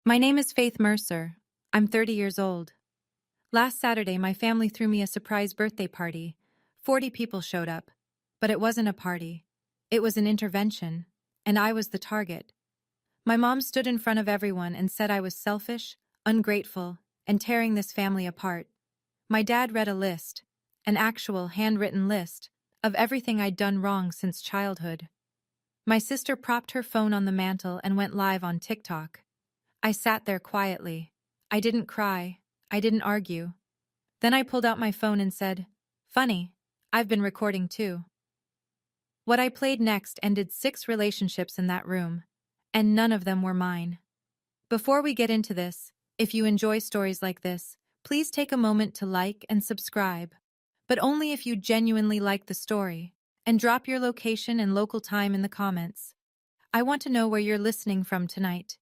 My name is Faith Mercer. I'm 30 years old. Last Saturday, my family threw me a surprise birthday party. 40 people showed up. But it wasn't a party. It was an intervention. And I was the target. My mom stood in front of everyone and said I was selfish, ungrateful, and tearing this family apart. My dad read a list, an actual handwritten list, of everything I'd done wrong since childhood. My sister propped her phone on the mantel and went live on TikTok. I sat there quietly. I didn't cry. I didn't argue. Then I pulled out my phone and said, "Funny, I've been recording too." What I played next ended 6 relationships in that room, and none of them were mine. Before we get into this, if you enjoy stories like this, please take a moment to like and subscribe, but only if you genuinely like the story, and drop your location and local time in the comments. I want to know where you're listening from tonight.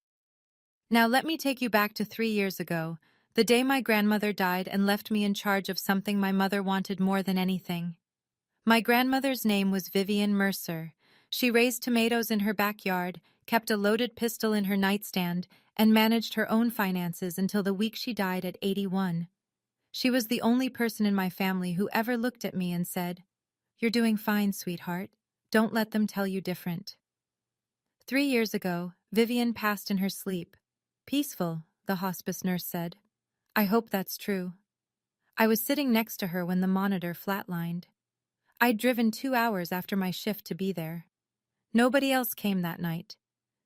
Now let me take you back to 3 years ago, the day my grandmother died and left me in charge of something my mother wanted more than anything. My grandmother's name was Vivian Mercer. She raised tomatoes in her backyard, kept a loaded pistol in her nightstand, and managed her own finances until the week she died at 81. She was the only person in my family who ever looked at me and said, "You're doing fine, sweetheart. Don't let them tell you different." 3 years ago, Vivian passed in her sleep. "Peaceful," the hospice nurse said. I hope that's true. I was sitting next to her when the monitor flatlined. I'd driven 2 hours after my shift to be there. Nobody else came that night.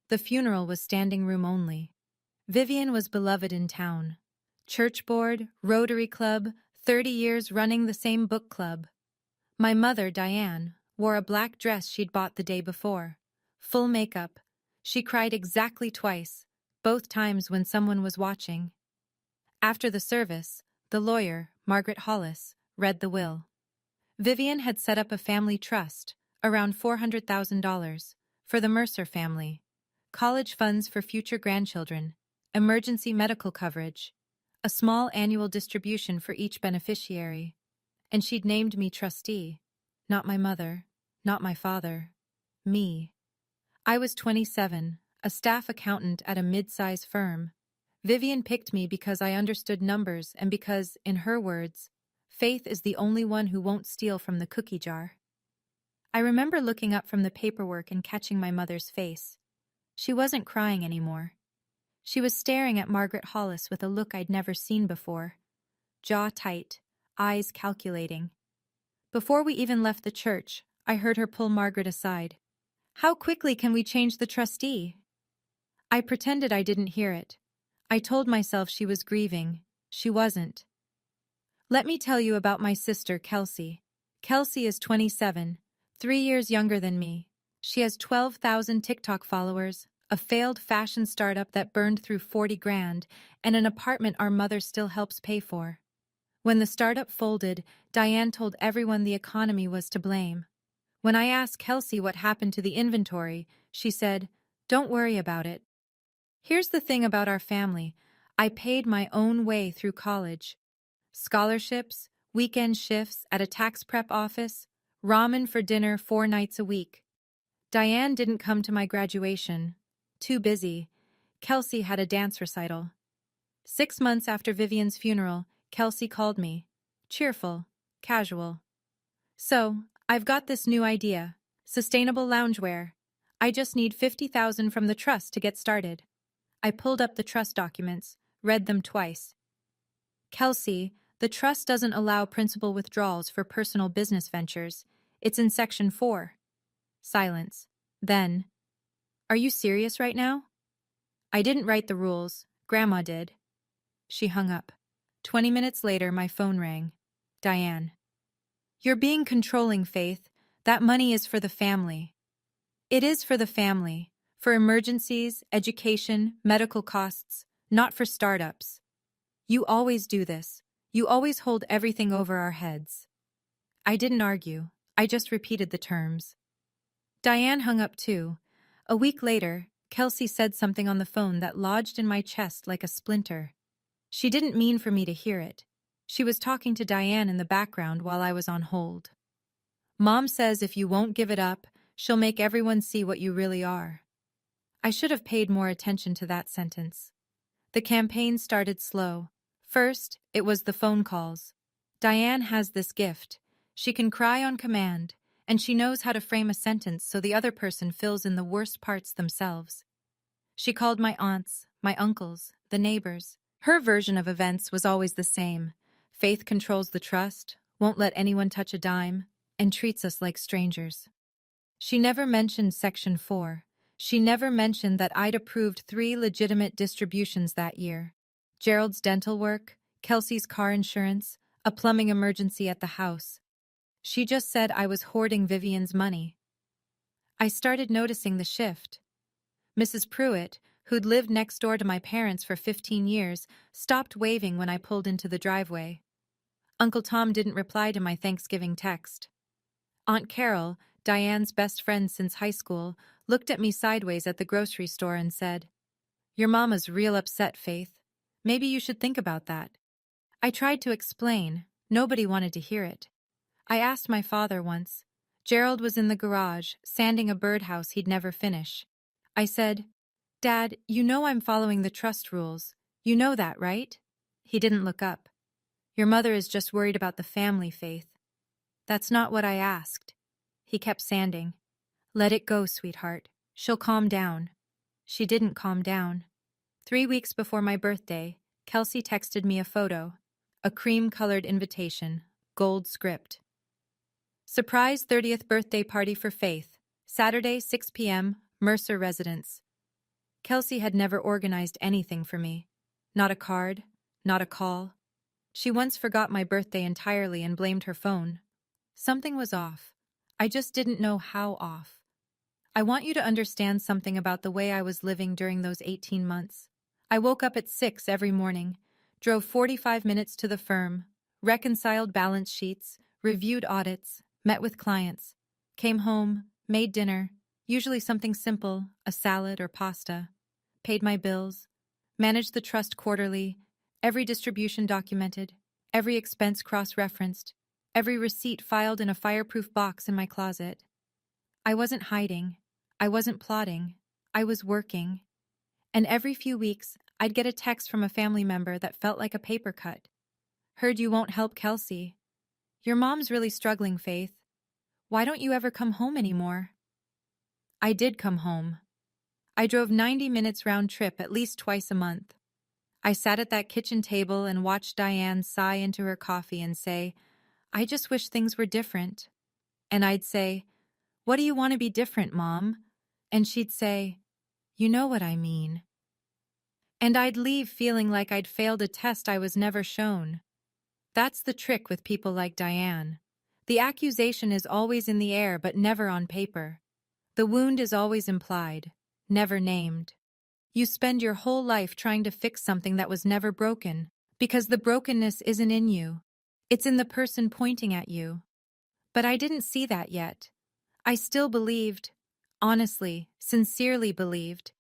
The funeral was standing room only. Vivian was beloved in town. Church board, Rotary Club, 30 years running the same book club. My mother, Diane, wore a black dress she'd bought the day before. Full makeup. She cried exactly twice, both times when someone was watching. After the service, the lawyer, Margaret Hollis, read the will. Vivian had set up a family trust, around $400,000, for the Mercer family. College funds for future grandchildren, emergency medical coverage, a small annual distribution for each beneficiary. And she'd named me trustee. Not my mother, not my father. Me. I was 27, a staff accountant at a mid-size firm. Vivian picked me because I understood numbers and because, in her words, Faith is the only one who won't steal from the cookie jar. I remember looking up from the paperwork and catching my mother's face. She wasn't crying anymore. She was staring at Margaret Hollis with a look I'd never seen before. Jaw tight, eyes calculating. Before we even left the church, I heard her pull Margaret aside. "How quickly can we change the trustee?" I pretended I didn't hear it. I told myself she was grieving. She wasn't. Let me tell you about my sister, Kelsey. Kelsey is 27, 3 years younger than me. She has 12,000 TikTok followers, a failed fashion startup that burned through 40 grand, and an apartment our mother still helps pay for. When the startup folded, Diane told everyone the economy was to blame. When I asked Kelsey what happened to the inventory, she said, "Don't worry about it." Here's the thing about our family. I paid my own way through college. Scholarships, weekend shifts at a tax prep office, ramen for dinner 4 nights a week. Diane didn't come to my graduation. Too busy. Kelsey had a dance recital. 6 months after Vivian's funeral, Kelsey called me. Cheerful, casual. "So, I've got this new idea. Sustainable loungewear. I just need $50,000 from the trust to get started." I pulled up the trust documents, read them twice. "Kelsey, the trust doesn't allow principal withdrawals for personal business ventures. It's in Section 4. Silence. Then, "Are you serious right now?" "I didn't write the rules. Grandma did." She hung up. 20 minutes later, my phone rang. Diane. "You're being controlling, Faith. That money is for the family." "It is for the family. For emergencies, education, medical costs, not for startups. You always do this. You always hold everything over our heads." I didn't argue. I just repeated the terms. Diane hung up too. A week later, Kelsey said something on the phone that lodged in my chest like a splinter. She didn't mean for me to hear it. She was talking to Diane in the background while I was on hold. "Mom says if you won't give it up, she'll make everyone see what you really are." I should have paid more attention to that sentence. The campaign started slow. First, it was the phone calls. Diane has this gift. She can cry on command, and she knows how to frame a sentence so the other person fills in the worst parts themselves. She called my aunts, my uncles, the neighbors. Her version of events was always the same. Faith controls the trust, won't let anyone touch a dime, and treats us like strangers. She never mentioned Section 4. She never mentioned that I'd approved 3 legitimate distributions that year. Gerald's dental work, Kelsey's car insurance, a plumbing emergency at the house. She just said I was hoarding Vivian's money. I started noticing the shift. Mrs. Pruitt, who'd lived next door to my parents for 15 years, stopped waving when I pulled into the driveway. Uncle Tom didn't reply to my Thanksgiving text. Aunt Carol, Diane's best friend since high school, looked at me sideways at the grocery store and said, "Your mama's real upset, Faith. Maybe you should think about that." I tried to explain. Nobody wanted to hear it. I asked my father once. Gerald was in the garage, sanding a birdhouse he'd never finish. I said, "Dad, you know I'm following the trust rules. You know that, right?" He didn't look up. "Your mother is just worried about the family, Faith." "That's not what I asked." He kept sanding. "Let it go, sweetheart. She'll calm down." She didn't calm down. 3 weeks before my birthday, Kelsey texted me a photo. A cream-colored invitation, gold script. Surprise 30th birthday party for Faith. Saturday, 6 p.m., Mercer residence. Kelsey had never organized anything for me. Not a card, not a call. She once forgot my birthday entirely and blamed her phone. Something was off. I just didn't know how off. I want you to understand something about the way I was living during those 18 months. I woke up at 6 every morning, drove 45 minutes to the firm, reconciled balance sheets, reviewed audits, met with clients, came home, made dinner, usually something simple, a salad or pasta, paid my bills, managed the trust quarterly, every distribution documented, every expense cross-referenced, every receipt filed in a fireproof box in my closet. I wasn't hiding. I wasn't plotting. I was working. And every few weeks, I'd get a text from a family member that felt like a paper cut. "Heard you won't help Kelsey. Your mom's really struggling, Faith. Why don't you ever come home anymore?" I did come home. I drove 90 minutes round trip at least twice a month. I sat at that kitchen table and watched Diane sigh into her coffee and say, "I just wish things were different." And I'd say, "What do you want to be different, Mom?" And she'd say, "You know what I mean." And I'd leave feeling like I'd failed a test I was never shown. That's the trick with people like Diane. The accusation is always in the air but never on paper. The wound is always implied, never named. You spend your whole life trying to fix something that was never broken, because the brokenness isn't in you. It's in the person pointing at you. But I didn't see that yet. I still believed, honestly, sincerely believed,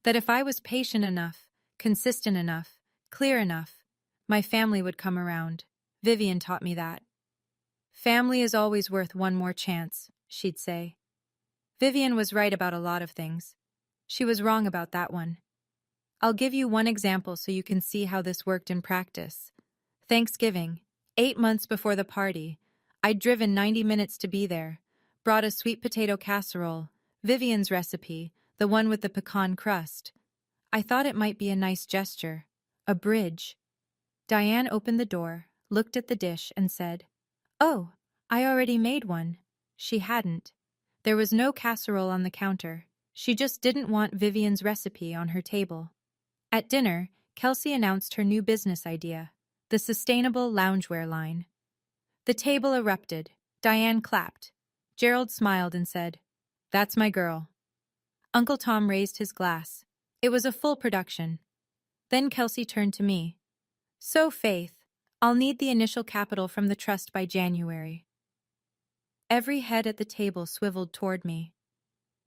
that if I was patient enough, consistent enough, clear enough, my family would come around. Vivian taught me that. "Family is always worth one more chance," she'd say. Vivian was right about a lot of things. She was wrong about that one. I'll give you one example so you can see how this worked in practice. Thanksgiving, 8 months before the party, I'd driven 90 minutes to be there, brought a sweet potato casserole, Vivian's recipe, the one with the pecan crust. I thought it might be a nice gesture, a bridge. Diane opened the door, looked at the dish, and said, "Oh, I already made one." She hadn't. There was no casserole on the counter. She just didn't want Vivian's recipe on her table. At dinner, Kelsey announced her new business idea, the sustainable loungewear line. The table erupted. Diane clapped. Gerald smiled and said, "That's my girl." Uncle Tom raised his glass. It was a full production. Then Kelsey turned to me. "So, Faith, I'll need the initial capital from the trust by January." Every head at the table swiveled toward me.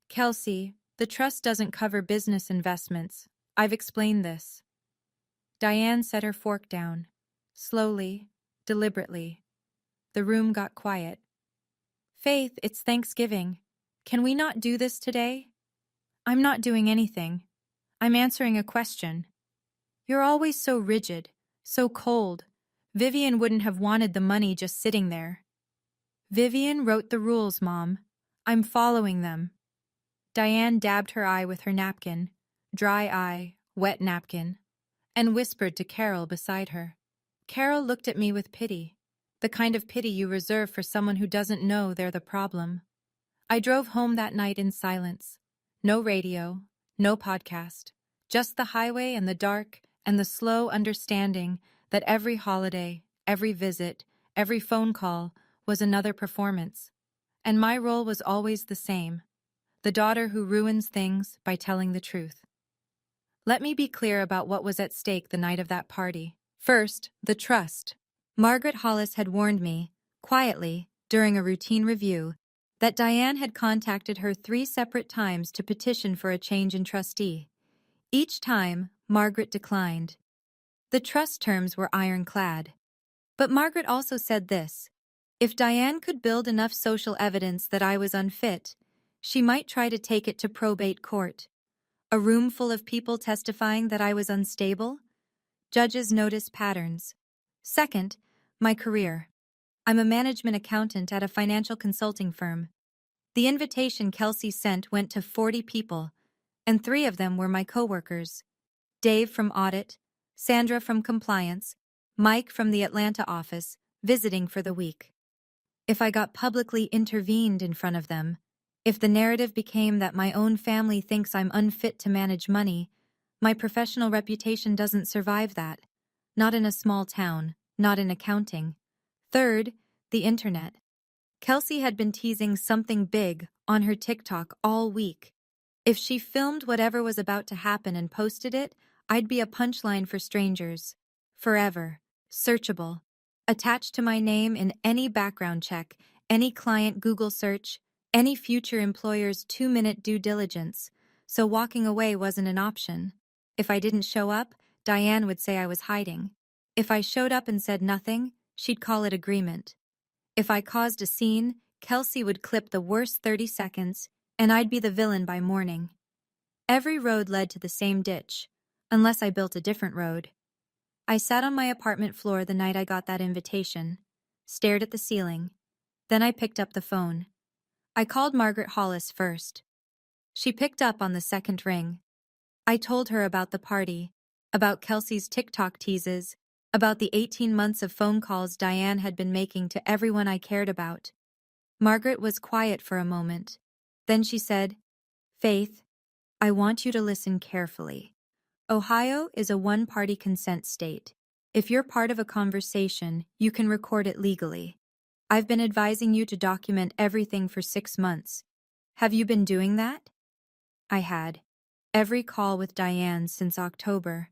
"Kelsey, the trust doesn't cover business investments. I've explained this." Diane set her fork down. Slowly, deliberately. The room got quiet. "Faith, it's Thanksgiving. Can we not do this today?" "I'm not doing anything. I'm answering a question." You're always so rigid, so cold. Vivian wouldn't have wanted the money just sitting there. Vivian wrote the rules, Mom. I'm following them. Diane dabbed her eye with her napkin, dry eye, wet napkin, and whispered to Carol beside her. Carol looked at me with pity, the kind of pity you reserve for someone who doesn't know they're the problem. I drove home that night in silence. No radio, no podcast, just the highway and the dark and the slow understanding that every holiday, every visit, every phone call was another performance. And my role was always the same, the daughter who ruins things by telling the truth. Let me be clear about what was at stake the night of that party. First, the trust. Margaret Hollis had warned me, quietly, during a routine review, that Diane had contacted her 3 separate times to petition for a change in trustee. Each time, Margaret declined. The trust terms were ironclad. But Margaret also said this: if Diane could build enough social evidence that I was unfit, she might try to take it to probate court. A room full of people testifying that I was unstable? Judges notice patterns. Second, my career. I'm a management accountant at a financial consulting firm. The invitation Kelsey sent went to 40 people, and 3 of them were my coworkers. Dave from audit, Sandra from compliance, Mike from the Atlanta office, visiting for the week. If I got publicly intervened in front of them, if the narrative became that my own family thinks I'm unfit to manage money, my professional reputation doesn't survive that. Not in a small town, not in accounting. Third, the internet. Kelsey had been teasing something big on her TikTok all week. If she filmed whatever was about to happen and posted it, I'd be a punchline for strangers. Forever. Searchable. Attached to my name in any background check, any client Google search, any future employer's 2-minute due diligence. So walking away wasn't an option. If I didn't show up, Diane would say I was hiding. If I showed up and said nothing, she'd call it agreement. If I caused a scene, Kelsey would clip the worst 30 seconds, and I'd be the villain by morning. Every road led to the same ditch, unless I built a different road. I sat on my apartment floor the night I got that invitation, stared at the ceiling. Then I picked up the phone. I called Margaret Hollis first. She picked up on the second ring. I told her about the party, about Kelsey's TikTok teases, about the 18 months of phone calls Diane had been making to everyone I cared about. Margaret was quiet for a moment. Then she said, "Faith, I want you to listen carefully. Ohio is a one-party consent state. If you're part of a conversation, you can record it legally. I've been advising you to document everything for 6 months. Have you been doing that?" I had. Every call with Diane since October.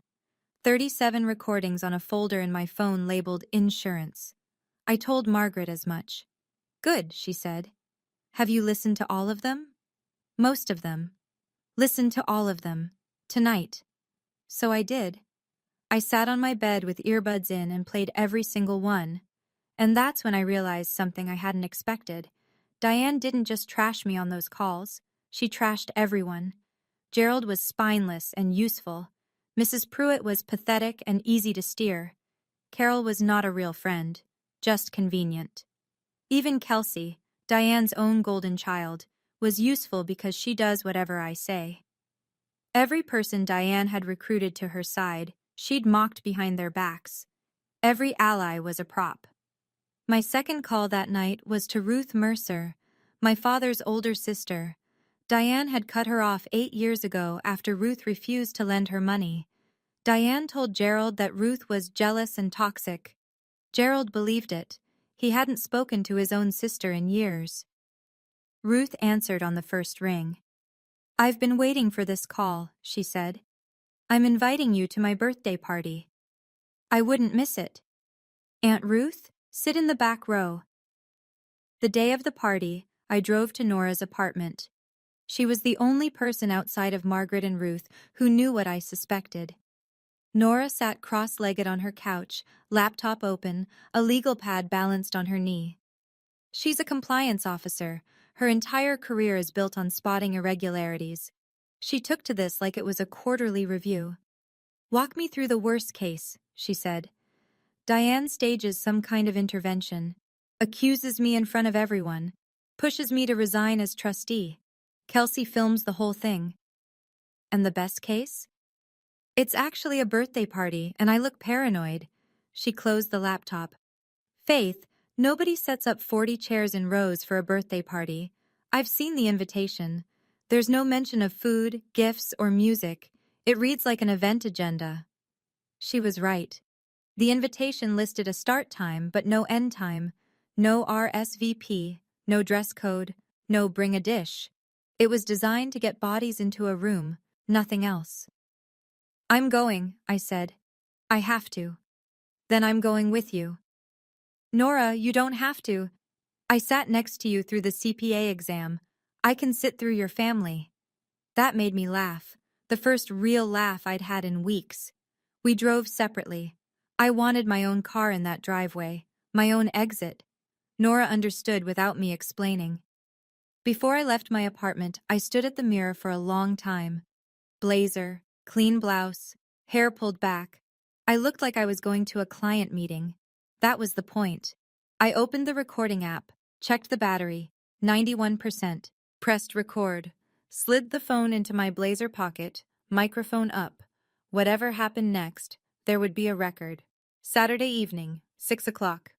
37 recordings on a folder in my phone labeled insurance. I told Margaret as much. "Good," she said. "Have you listened to all of them?" "Most of them." "Listen to all of them. Tonight." So I did. I sat on my bed with earbuds in and played every single one. And that's when I realized something I hadn't expected. Diane didn't just trash me on those calls. She trashed everyone. Gerald was spineless and useful. Mrs. Pruitt was pathetic and easy to steer. Carol was not a real friend, just convenient. Even Kelsey, Diane's own golden child, was useful because she does whatever I say. Every person Diane had recruited to her side, she'd mocked behind their backs. Every ally was a prop. My second call that night was to Ruth Mercer, my father's older sister. Diane had cut her off 8 years ago after Ruth refused to lend her money. Diane told Gerald that Ruth was jealous and toxic. Gerald believed it. He hadn't spoken to his own sister in years. Ruth answered on the first ring. "I've been waiting for this call," she said. "I'm inviting you to my birthday party. I wouldn't miss it. Aunt Ruth, sit in the back row." The day of the party, I drove to Nora's apartment. She was the only person outside of Margaret and Ruth who knew what I suspected. Nora sat cross-legged on her couch, laptop open, a legal pad balanced on her knee. She's a compliance officer. Her entire career is built on spotting irregularities. She took to this like it was a quarterly review. Walk me through the worst case, she said. Diane stages some kind of intervention, accuses me in front of everyone, pushes me to resign as trustee. Kelsey films the whole thing. And the best case? It's actually a birthday party, and I look paranoid. She closed the laptop. Faith, nobody sets up 40 chairs in rows for a birthday party. I've seen the invitation. There's no mention of food, gifts, or music. It reads like an event agenda. She was right. The invitation listed a start time but no end time. No RSVP, no dress code, no bring a dish. It was designed to get bodies into a room, nothing else. I'm going, I said. I have to. Then I'm going with you. Nora, you don't have to. I sat next to you through the CPA exam. I can sit through your family. That made me laugh, the first real laugh I'd had in weeks. We drove separately. I wanted my own car in that driveway, my own exit. Nora understood without me explaining. Before I left my apartment, I stood at the mirror for a long time. Blazer, clean blouse, hair pulled back. I looked like I was going to a client meeting. That was the point. I opened the recording app, checked the battery, 91%, pressed record, slid the phone into my blazer pocket, microphone up. Whatever happened next, there would be a record. Saturday evening, 6 o'clock.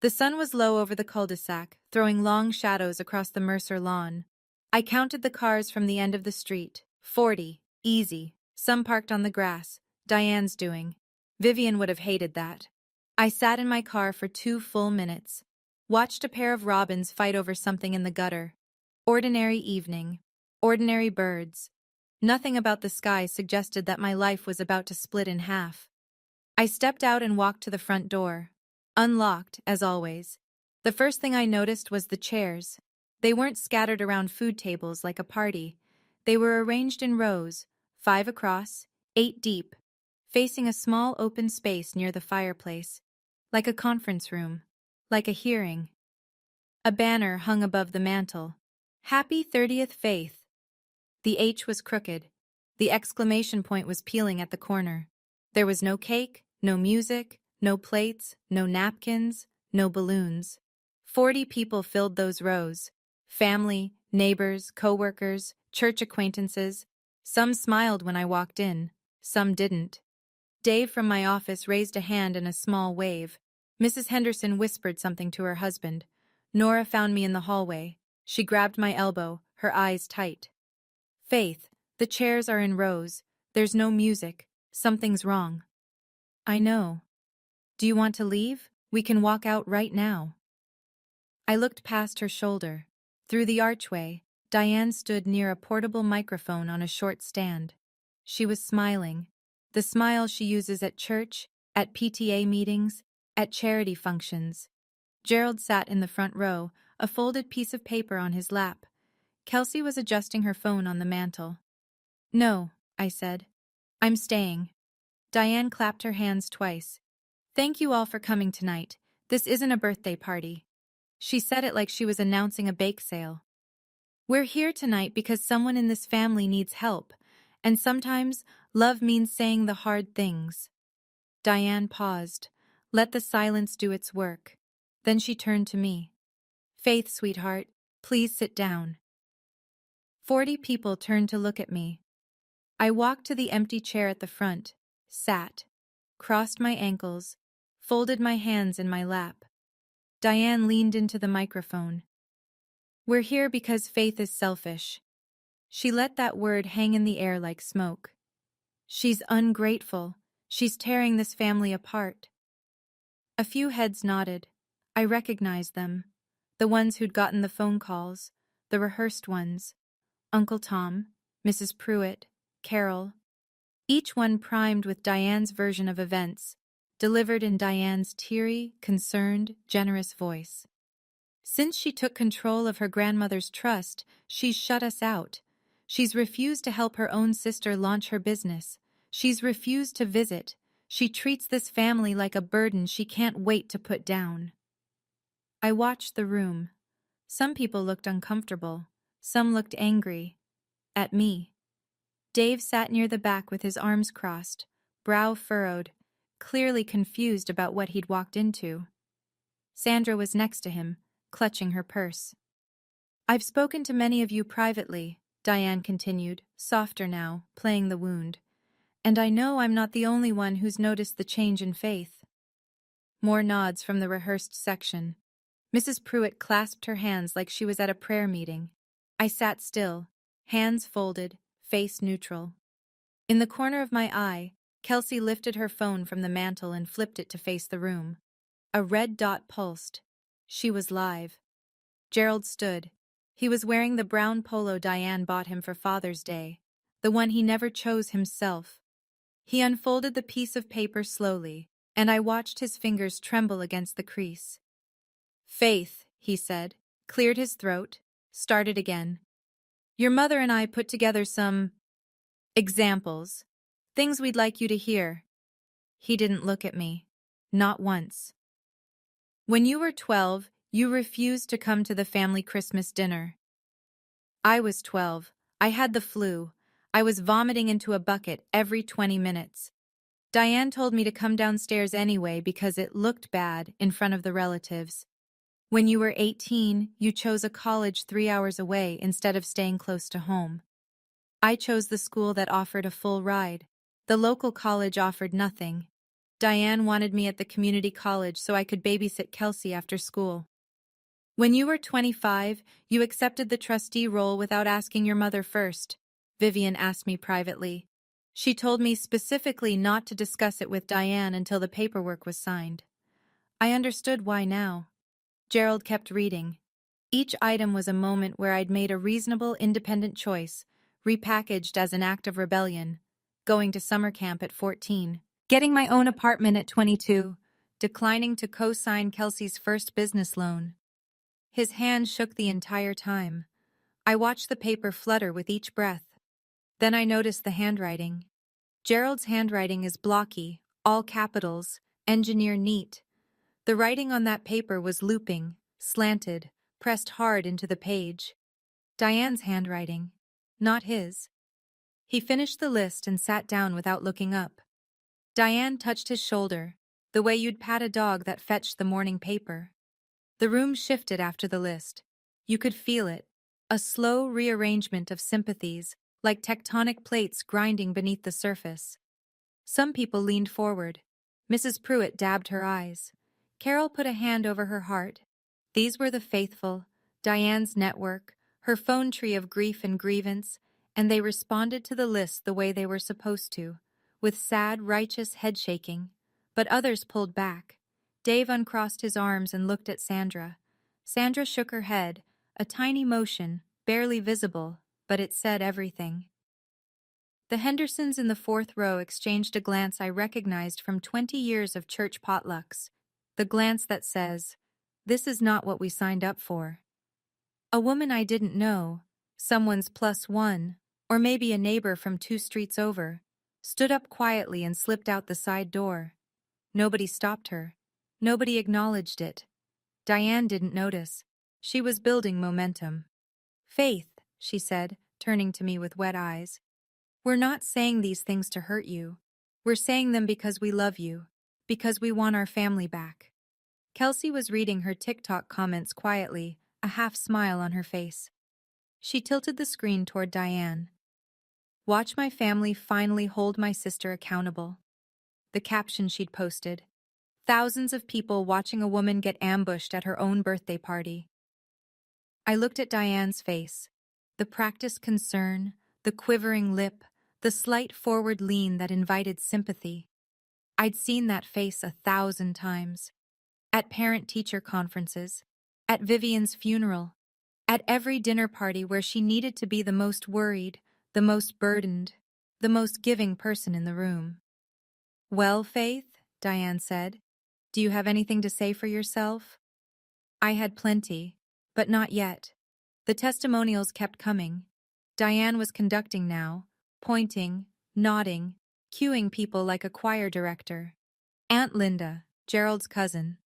The sun was low over the cul-de-sac, throwing long shadows across the Mercer lawn. I counted the cars from the end of the street. 40. Easy. Some parked on the grass. Diane's doing. Vivian would have hated that. I sat in my car for 2 full minutes. Watched a pair of robins fight over something in the gutter. Ordinary evening. Ordinary birds. Nothing about the sky suggested that my life was about to split in half. I stepped out and walked to the front door. Unlocked, as always. The first thing I noticed was the chairs. They weren't scattered around food tables like a party. They were arranged in rows, 5 across, 8 deep, facing a small open space near the fireplace, like a conference room, like a hearing. A banner hung above the mantel. Happy 30th Faith. The H was crooked. The exclamation point was peeling at the corner. There was no cake, no music, no plates, no napkins, no balloons. 40 people filled those rows. Family, neighbors, co-workers, church acquaintances. Some smiled when I walked in, some didn't. Dave from my office raised a hand in a small wave. Mrs. Henderson whispered something to her husband. Nora found me in the hallway. She grabbed my elbow, her eyes tight. Faith, the chairs are in rows. There's no music. Something's wrong. I know. Do you want to leave? We can walk out right now. I looked past her shoulder. Through the archway, Diane stood near a portable microphone on a short stand. She was smiling. The smile she uses at church, at PTA meetings, at charity functions. Gerald sat in the front row, a folded piece of paper on his lap. Kelsey was adjusting her phone on the mantel. No, I said. I'm staying. Diane clapped her hands twice. Thank you all for coming tonight. This isn't a birthday party. She said it like she was announcing a bake sale. We're here tonight because someone in this family needs help, and sometimes love means saying the hard things. Diane paused, let the silence do its work. Then she turned to me. Faith, sweetheart, please sit down. 40 people turned to look at me. I walked to the empty chair at the front, sat, crossed my ankles, folded my hands in my lap. Diane leaned into the microphone. We're here because Faith is selfish. She let that word hang in the air like smoke. She's ungrateful. She's tearing this family apart. A few heads nodded. I recognized them. The ones who'd gotten the phone calls, the rehearsed ones. Uncle Tom, Mrs. Pruitt, Carol. Each one primed with Diane's version of events, delivered in Diane's teary, concerned, generous voice. Since she took control of her grandmother's trust, she's shut us out. She's refused to help her own sister launch her business. She's refused to visit. She treats this family like a burden she can't wait to put down. I watched the room. Some people looked uncomfortable. Some looked angry. At me. Dave sat near the back with his arms crossed, brow furrowed, clearly confused about what he'd walked into. Sandra was next to him, clutching her purse. "I've spoken to many of you privately," Diane continued, softer now, playing the wound. "And I know I'm not the only one who's noticed the change in Faith." More nods from the rehearsed section. Mrs. Pruitt clasped her hands like she was at a prayer meeting. I sat still, hands folded, face neutral. In the corner of my eye, Kelsey lifted her phone from the mantel and flipped it to face the room. A red dot pulsed. She was live. Gerald stood. He was wearing the brown polo Diane bought him for Father's Day, the one he never chose himself. He unfolded the piece of paper slowly, and I watched his fingers tremble against the crease. "Faith," he said, cleared his throat, started again. "Your mother and I put together some examples, things we'd like you to hear." He didn't look at me. Not once. "When you were 12, you refused to come to the family Christmas dinner." I was 12. I had the flu. I was vomiting into a bucket every 20 minutes. Diane told me to come downstairs anyway because it looked bad in front of the relatives. When you were 18, you chose a college 3 hours away instead of staying close to home. I chose the school that offered a full ride. The local college offered nothing. Diane wanted me at the community college so I could babysit Kelsey after school. When you were 25, you accepted the trustee role without asking your mother first, Vivian asked me privately. She told me specifically not to discuss it with Diane until the paperwork was signed. I understood why now. Gerald kept reading. Each item was a moment where I'd made a reasonable, independent choice, repackaged as an act of rebellion. Going to summer camp at 14, getting my own apartment at 22, declining to co-sign Kelsey's first business loan. His hand shook the entire time. I watched the paper flutter with each breath. Then I noticed the handwriting. Gerald's handwriting is blocky, all capitals, engineer neat. The writing on that paper was looping, slanted, pressed hard into the page. Diane's handwriting, not his. He finished the list and sat down without looking up. Diane touched his shoulder, the way you'd pat a dog that fetched the morning paper. The room shifted after the list. You could feel it, a slow rearrangement of sympathies, like tectonic plates grinding beneath the surface. Some people leaned forward. Mrs. Pruitt dabbed her eyes. Carol put a hand over her heart. These were the faithful, Diane's network, her phone tree of grief and grievance, and they responded to the list the way they were supposed to, with sad, righteous head-shaking. But others pulled back. Dave uncrossed his arms and looked at Sandra. Sandra shook her head, a tiny motion, barely visible, but it said everything. The Hendersons in the fourth row exchanged a glance I recognized from 20 years of church potlucks. The glance that says, "This is not what we signed up for." A woman I didn't know, someone's +1, or maybe a neighbor from 2 streets over, stood up quietly and slipped out the side door. Nobody stopped her. Nobody acknowledged it. Diane didn't notice. She was building momentum. "Faith," she said, turning to me with wet eyes. "We're not saying these things to hurt you. We're saying them because we love you, because we want our family back." Kelsey was reading her TikTok comments quietly, a half smile on her face. She tilted the screen toward Diane. "Watch my family finally hold my sister accountable." The caption she'd posted. Thousands of people watching a woman get ambushed at her own birthday party. I looked at Diane's face. The practiced concern, the quivering lip, the slight forward lean that invited sympathy. I'd seen that face 1,000 times. At parent-teacher conferences, at Vivian's funeral, at every dinner party where she needed to be the most worried, the most burdened, the most giving person in the room. "Well, Faith," Diane said, "do you have anything to say for yourself?" I had plenty, but not yet. The testimonials kept coming. Diane was conducting now, pointing, nodding, cueing people like a choir director. "Aunt Linda, Gerald's cousin.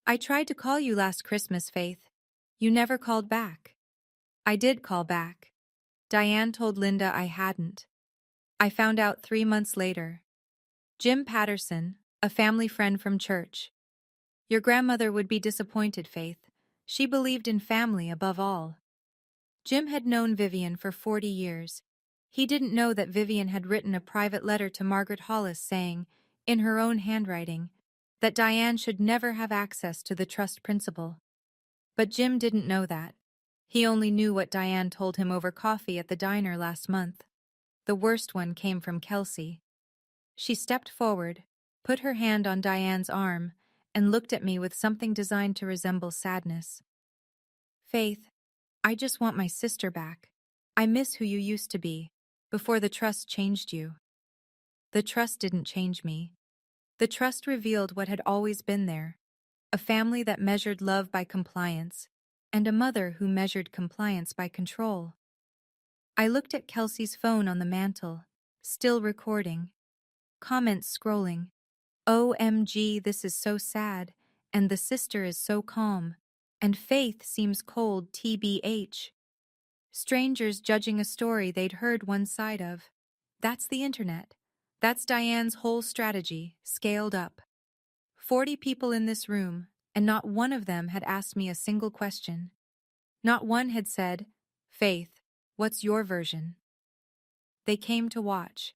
I tried to call you last Christmas, Faith. You never called back." I did call back. Diane told Linda I hadn't. I found out 3 months later. Jim Patterson, a family friend from church. Your grandmother would be disappointed, Faith. She believed in family above all. Jim had known Vivian for 40 years. He didn't know that Vivian had written a private letter to Margaret Hollis saying, in her own handwriting, that Diane should never have access to the trust principal. But Jim didn't know that. He only knew what Diane told him over coffee at the diner last month. The worst one came from Kelsey. She stepped forward, put her hand on Diane's arm, and looked at me with something designed to resemble sadness. Faith, I just want my sister back. I miss who you used to be, before the trust changed you. The trust didn't change me. The trust revealed what had always been there, a family that measured love by compliance, and a mother who measured compliance by control. I looked at Kelsey's phone on the mantel, still recording. Comments scrolling. OMG, this is so sad, and the sister is so calm, and Faith seems cold TBH. Strangers judging a story they'd heard one side of. That's the internet. That's Diane's whole strategy, scaled up. 40 people in this room, and not one of them had asked me a single question. Not one had said, Faith, what's your version? They came to watch.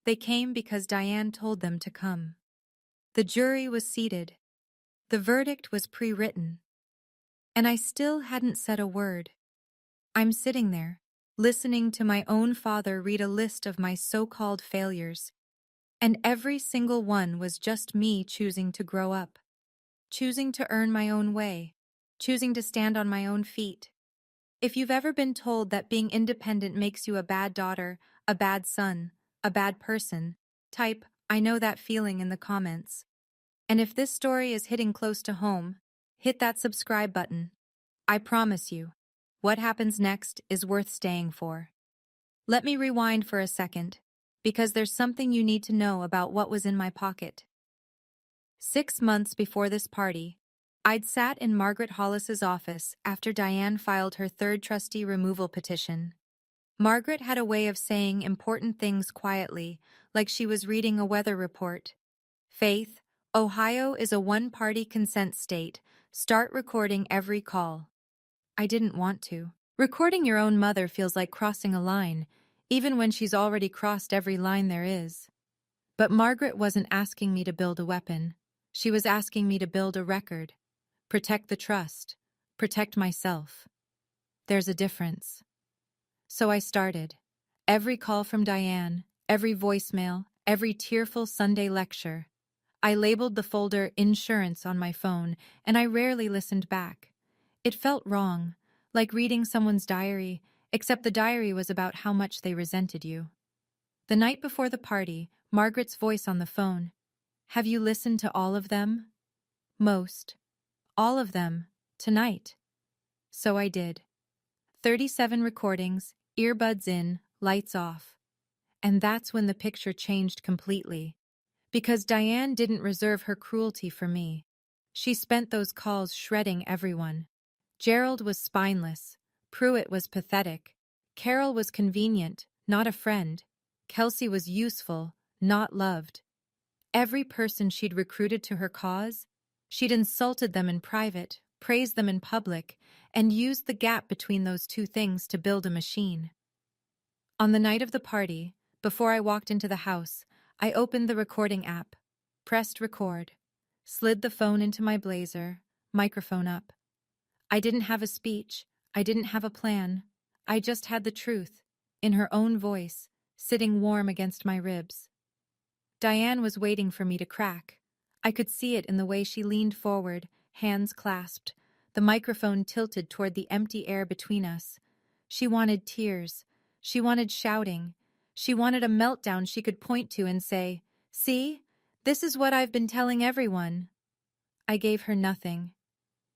They came because Diane told them to come. The jury was seated. The verdict was pre-written. And I still hadn't said a word. I'm sitting there, listening to my own father read a list of my so-called failures. And every single one was just me choosing to grow up. Choosing to earn my own way. Choosing to stand on my own feet. If you've ever been told that being independent makes you a bad daughter, a bad son, a bad person, type, I know that feeling in the comments. And if this story is hitting close to home, hit that subscribe button. I promise you, what happens next is worth staying for. Let me rewind for a second, because there's something you need to know about what was in my pocket. 6 months before this party, I'd sat in Margaret Hollis's office after Diane filed her third trustee removal petition. Margaret had a way of saying important things quietly, like she was reading a weather report. Faith, Ohio is a one-party consent state. Start recording every call. I didn't want to. Recording your own mother feels like crossing a line, even when she's already crossed every line there is. But Margaret wasn't asking me to build a weapon. She was asking me to build a record. Protect the trust. Protect myself. There's a difference. So I started. Every call from Diane, every voicemail, every tearful Sunday lecture. I labeled the folder Insurance on my phone, and I rarely listened back. It felt wrong, like reading someone's diary, except the diary was about how much they resented you. The night before the party, Margaret's voice on the phone. Have you listened to all of them? Most. All of them. Tonight. So I did. 37 recordings, earbuds in, lights off. And that's when the picture changed completely. Because Diane didn't reserve her cruelty for me. She spent those calls shredding everyone. Gerald was spineless. Pruitt was pathetic. Carol was convenient, not a friend. Kelsey was useful, not loved. Every person she'd recruited to her cause, she'd insulted them in private, praised them in public, and used the gap between those two things to build a machine. On the night of the party, before I walked into the house, I opened the recording app, pressed record, slid the phone into my blazer, microphone up. I didn't have a speech, I didn't have a plan. I just had the truth, in her own voice, sitting warm against my ribs. Diane was waiting for me to crack. I could see it in the way she leaned forward, hands clasped, the microphone tilted toward the empty air between us. She wanted tears. She wanted shouting. She wanted a meltdown she could point to and say, "See? This is what I've been telling everyone." I gave her nothing.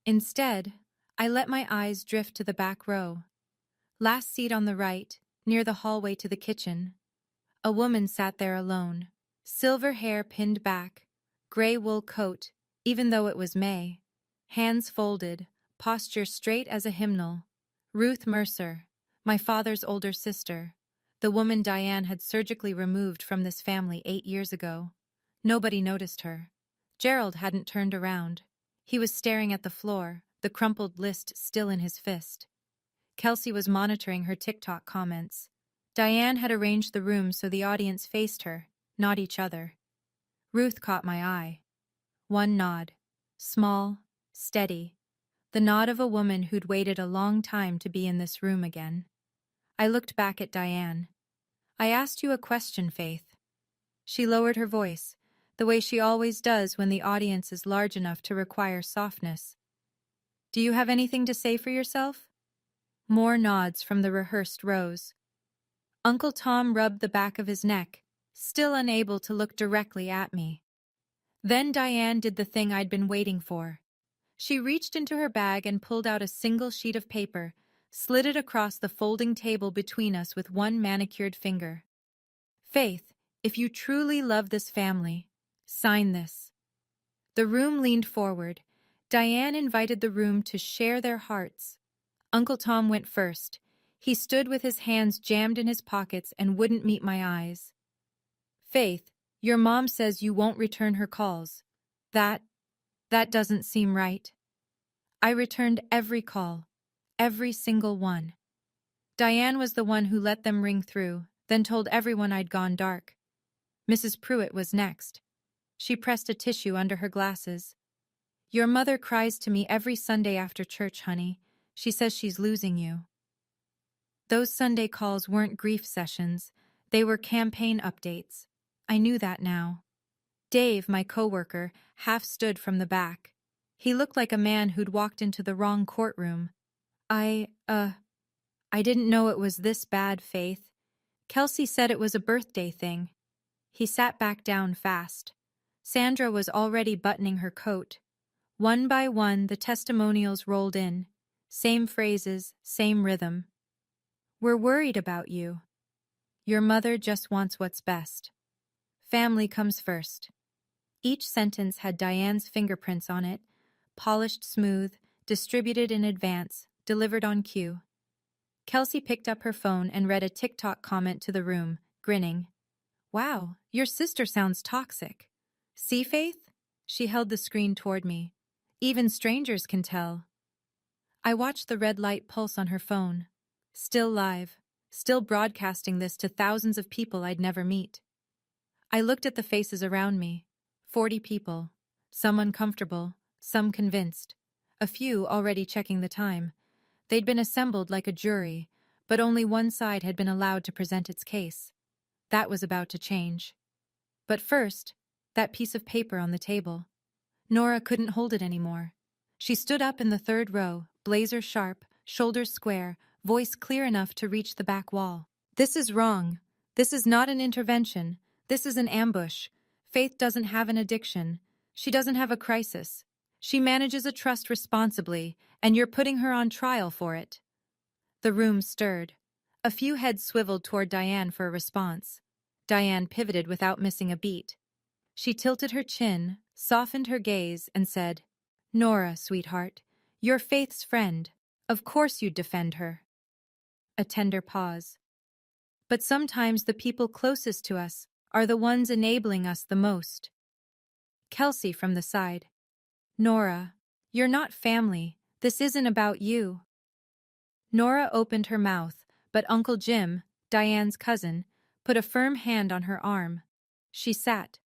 Instead, I let my eyes drift to the back row. Last seat on the right, near the hallway to the kitchen. A woman sat there alone. Silver hair pinned back, gray wool coat, even though it was May. Hands folded, posture straight as a hymnal. Ruth Mercer, my father's older sister, the woman Diane had surgically removed from this family 8 years ago. Nobody noticed her. Gerald hadn't turned around. He was staring at the floor, the crumpled list still in his fist. Kelsey was monitoring her TikTok comments. Diane had arranged the room so the audience faced her, not each other. Ruth caught my eye. One nod. Small, steady. The nod of a woman who'd waited a long time to be in this room again. I looked back at Diane. I asked you a question, Faith. She lowered her voice, the way she always does when the audience is large enough to require softness. Do you have anything to say for yourself? More nods from the rehearsed rows. Uncle Tom rubbed the back of his neck, still unable to look directly at me. Then Diane did the thing I'd been waiting for. She reached into her bag and pulled out a single sheet of paper, slid it across the folding table between us with one manicured finger. Faith, if you truly love this family, sign this. The room leaned forward. Diane invited the room to share their hearts. Uncle Tom went first. He stood with his hands jammed in his pockets and wouldn't meet my eyes. Faith, your mom says you won't return her calls. That doesn't seem right. I returned every call, every single one. Diane was the one who let them ring through, then told everyone I'd gone dark. Mrs. Pruitt was next. She pressed a tissue under her glasses. Your mother cries to me every Sunday after church, honey. She says she's losing you. Those Sunday calls weren't grief sessions. They were campaign updates. I knew that now. Dave, my coworker, half stood from the back. He looked like a man who'd walked into the wrong courtroom. I didn't know it was this bad, Faith. Kelsey said it was a birthday thing. He sat back down fast. Sandra was already buttoning her coat. One by one, the testimonials rolled in. Same phrases, same rhythm. We're worried about you. Your mother just wants what's best. Family comes first. Each sentence had Diane's fingerprints on it, polished smooth, distributed in advance, delivered on cue. Kelsey picked up her phone and read a TikTok comment to the room, grinning. Wow, your sister sounds toxic. See, Faith? She held the screen toward me. Even strangers can tell. I watched the red light pulse on her phone. Still live, still broadcasting this to thousands of people I'd never meet. I looked at the faces around me. 40 people. Some uncomfortable, some convinced. A few already checking the time. They'd been assembled like a jury, but only one side had been allowed to present its case. That was about to change. But first, that piece of paper on the table. Nora couldn't hold it anymore. She stood up in the third row, blazer sharp, shoulders square, voice clear enough to reach the back wall. This is wrong. This is not an intervention. This is an ambush. Faith doesn't have an addiction. She doesn't have a crisis. She manages a trust responsibly, and you're putting her on trial for it. The room stirred. A few heads swiveled toward Diane for a response. Diane pivoted without missing a beat. She tilted her chin, softened her gaze, and said, Nora, sweetheart, you're Faith's friend. Of course you'd defend her. A tender pause. But sometimes the people closest to us are the ones enabling us the most. Kelsey from the side. Nora, you're not family. This isn't about you. Nora opened her mouth, but Uncle Jim, Diane's cousin, put a firm hand on her arm. She sat.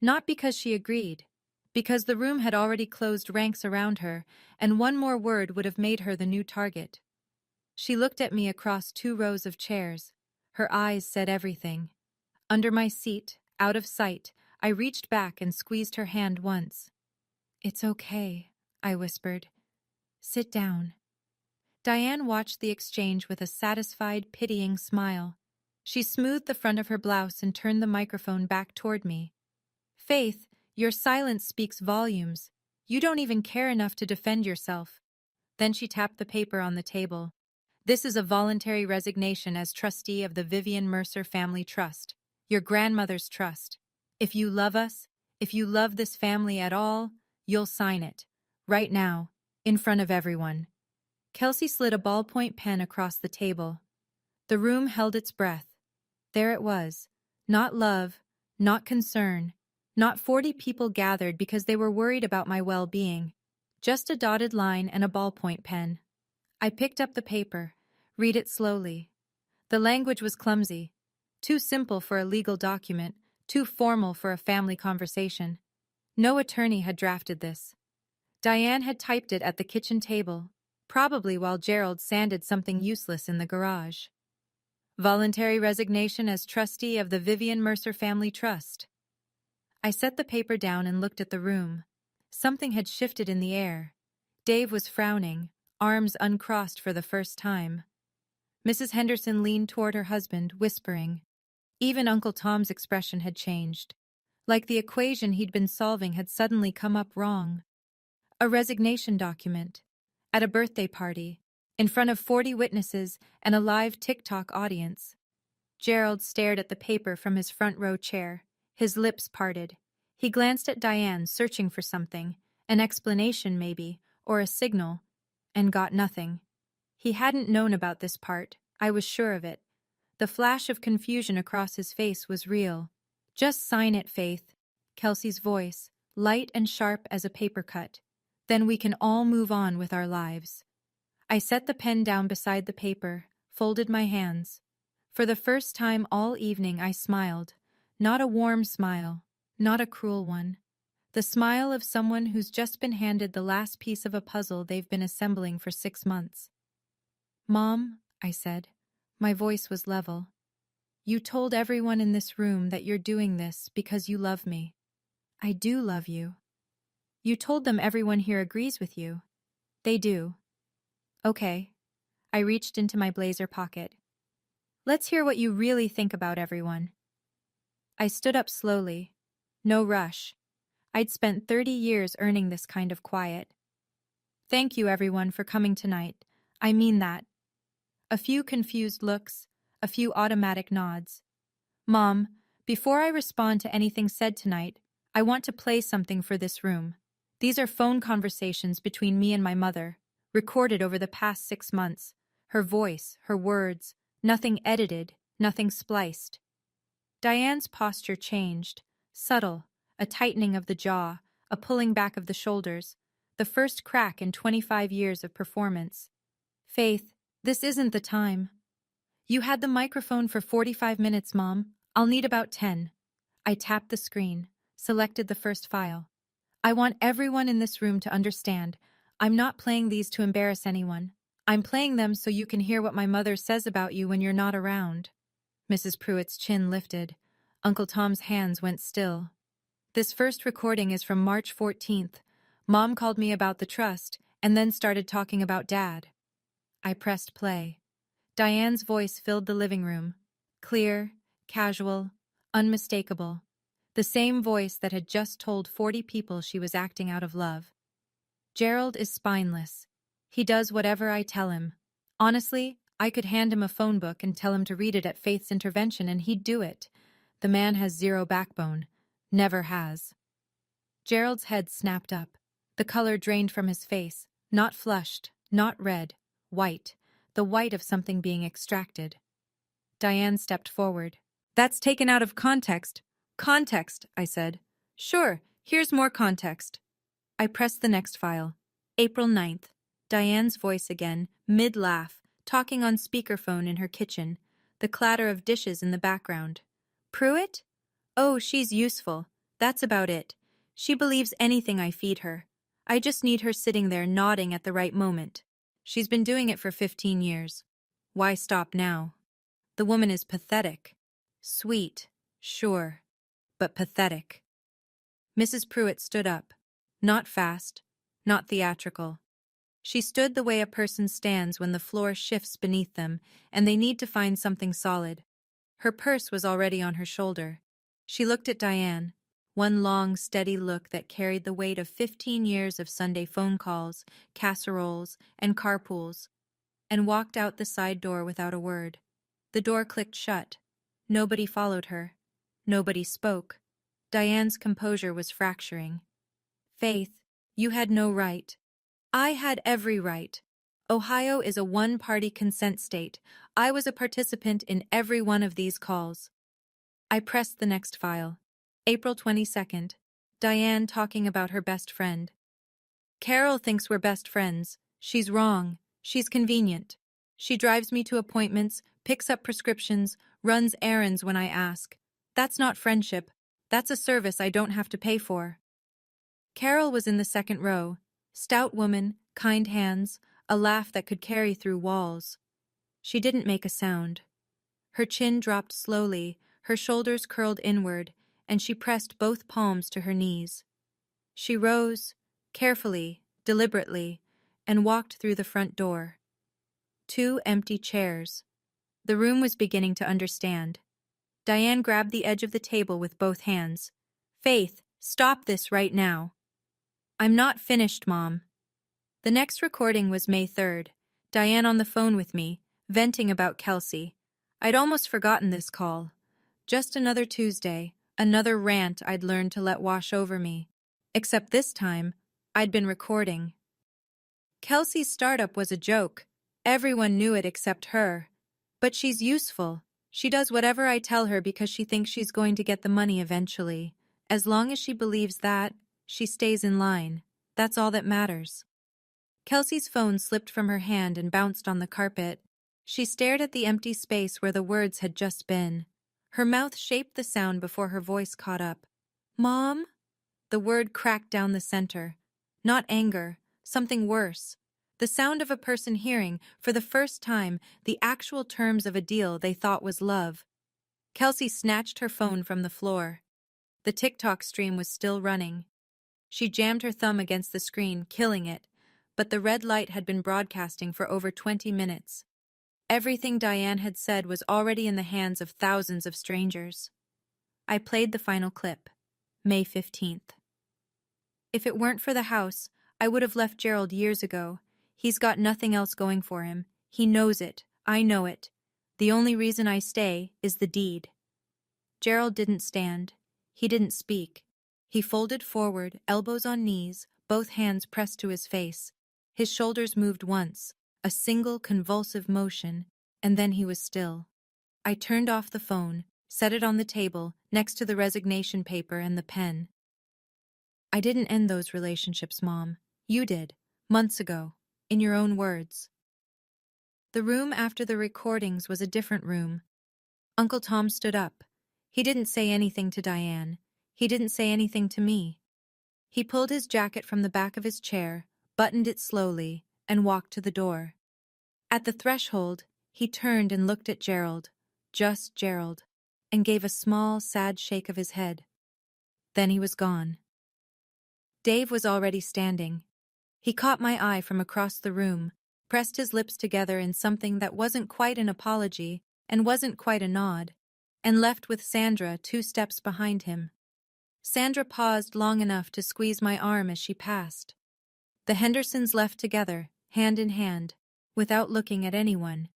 Not because she agreed, because the room had already closed ranks around her, and one more word would have made her the new target. She looked at me across 2 rows of chairs. Her eyes said everything. Under my seat, out of sight, I reached back and squeezed her hand once. It's okay, I whispered. Sit down. Diane watched the exchange with a satisfied, pitying smile. She smoothed the front of her blouse and turned the microphone back toward me. Faith, your silence speaks volumes. You don't even care enough to defend yourself. Then she tapped the paper on the table. This is a voluntary resignation as trustee of the Vivian Mercer Family Trust, your grandmother's trust. If you love us, if you love this family at all, you'll sign it. Right now, in front of everyone. Kelsey slid a ballpoint pen across the table. The room held its breath. There it was. Not love, not concern, Not 40 people gathered because they were worried about my well-being. Just a dotted line and a ballpoint pen. I picked up the paper. Read it slowly. The language was clumsy. Too simple for a legal document, too formal for a family conversation. No attorney had drafted this. Diane had typed it at the kitchen table, probably while Gerald sanded something useless in the garage. Voluntary resignation as trustee of the Vivian Mercer Family Trust. I set the paper down and looked at the room. Something had shifted in the air. Dave was frowning, arms uncrossed for the first time. Mrs. Henderson leaned toward her husband, whispering. Even Uncle Tom's expression had changed. Like the equation he'd been solving had suddenly come up wrong. A resignation document. At a birthday party. In front of 40 witnesses and a live TikTok audience. Gerald stared at the paper from his front row chair, his lips parted. He glanced at Diane, searching for something, an explanation maybe, or a signal, and got nothing. He hadn't known about this part, I was sure of it. The flash of confusion across his face was real. Just sign it, Faith. Kelsey's voice, light and sharp as a paper cut. Then we can all move on with our lives. I set the pen down beside the paper, folded my hands. For the first time all evening I smiled. Not a warm smile, not a cruel one. The smile of someone who's just been handed the last piece of a puzzle they've been assembling for 6 months. Mom, I said. My voice was level. You told everyone in this room that you're doing this because you love me. I do love you. You told them everyone here agrees with you. They do. Okay. I reached into my blazer pocket. Let's hear what you really think about everyone. I stood up slowly. No rush. I'd spent 30 years earning this kind of quiet. Thank you, everyone, for coming tonight. I mean that. A few confused looks, a few automatic nods. Mom, before I respond to anything said tonight, I want to play something for this room. These are phone conversations between me and my mother, recorded over the past 6 months. Her voice, her words, nothing edited, nothing spliced. Diane's posture changed, subtle, a tightening of the jaw, a pulling back of the shoulders, the first crack in 25 years of performance. Faith, this isn't the time. You had the microphone for 45 minutes, Mom. I'll need about 10. I tapped the screen, selected the first file. I want everyone in this room to understand. I'm not playing these to embarrass anyone. I'm playing them so you can hear what my mother says about you when you're not around. Mrs. Pruitt's chin lifted. Uncle Tom's hands went still. This first recording is from March 14th. Mom called me about the trust and then started talking about Dad. I pressed play. Diane's voice filled the living room. Clear, casual, unmistakable. The same voice that had just told 40 people she was acting out of love. Gerald is spineless. He does whatever I tell him. Honestly, I could hand him a phone book and tell him to read it at Faith's intervention and he'd do it. The man has zero backbone. Never has. Gerald's head snapped up. The color drained from his face. Not flushed, not red. White. The white of something being extracted. Diane stepped forward. That's taken out of context. Context, I said. Sure, here's more context. I pressed the next file. April 9th. Diane's voice again, mid-laugh, talking on speakerphone in her kitchen, the clatter of dishes in the background. Pruitt? Oh, she's useful. That's about it. She believes anything I feed her. I just need her sitting there nodding at the right moment. She's been doing it for 15 years. Why stop now? The woman is pathetic. Sweet, sure, but pathetic. Mrs. Pruitt stood up. Not fast, not theatrical. She stood the way a person stands when the floor shifts beneath them and they need to find something solid. Her purse was already on her shoulder. She looked at Diane, one long, steady look that carried the weight of 15 years of Sunday phone calls, casseroles, and carpools, and walked out the side door without a word. The door clicked shut. Nobody followed her. Nobody spoke. Diane's composure was fracturing. Faith, you had no right. I had every right. Ohio is a one-party consent state. I was a participant in every one of these calls. I pressed the next file. April 22nd. Diane talking about her best friend. Carol thinks we're best friends. She's wrong. She's convenient. She drives me to appointments, picks up prescriptions, runs errands when I ask. That's not friendship. That's a service I don't have to pay for. Carol was in the second row. Stout woman, kind hands, a laugh that could carry through walls. She didn't make a sound. Her chin dropped slowly, her shoulders curled inward, and she pressed both palms to her knees. She rose, carefully, deliberately, and walked through the front door. 2 empty chairs. The room was beginning to understand. Diane grabbed the edge of the table with both hands. "Faith, stop this right now." "I'm not finished, Mom." The next recording was May 3rd. Diane on the phone with me, venting about Kelsey. I'd almost forgotten this call. Just another Tuesday, another rant I'd learned to let wash over me. Except this time, I'd been recording. Kelsey's startup was a joke. Everyone knew it except her. But she's useful. She does whatever I tell her because she thinks she's going to get the money eventually. As long as she believes that, she stays in line. That's all that matters. Kelsey's phone slipped from her hand and bounced on the carpet. She stared at the empty space where the words had just been. Her mouth shaped the sound before her voice caught up. "Mom?" The word cracked down the center. Not anger, something worse. The sound of a person hearing, for the first time, the actual terms of a deal they thought was love. Kelsey snatched her phone from the floor. The TikTok stream was still running. She jammed her thumb against the screen, killing it, but the red light had been broadcasting for over 20 minutes. Everything Diane had said was already in the hands of thousands of strangers. I played the final clip. May 15th. If it weren't for the house, I would have left Gerald years ago. He's got nothing else going for him. He knows it. I know it. The only reason I stay is the deed. Gerald didn't stand. He didn't speak. He folded forward, elbows on knees, both hands pressed to his face. His shoulders moved once, a single convulsive motion, and then he was still. I turned off the phone, set it on the table, next to the resignation paper and the pen. I didn't end those relationships, Mom. You did, months ago, in your own words. The room after the recordings was a different room. Uncle Tom stood up. He didn't say anything to Diane. He didn't say anything to me. He pulled his jacket from the back of his chair, buttoned it slowly, and walked to the door. At the threshold, he turned and looked at Gerald, just Gerald, and gave a small, sad shake of his head. Then he was gone. Dave was already standing. He caught my eye from across the room, pressed his lips together in something that wasn't quite an apology and wasn't quite a nod, and left with Sandra 2 steps behind him. Sandra paused long enough to squeeze my arm as she passed. The Hendersons left together, hand in hand, without looking at anyone.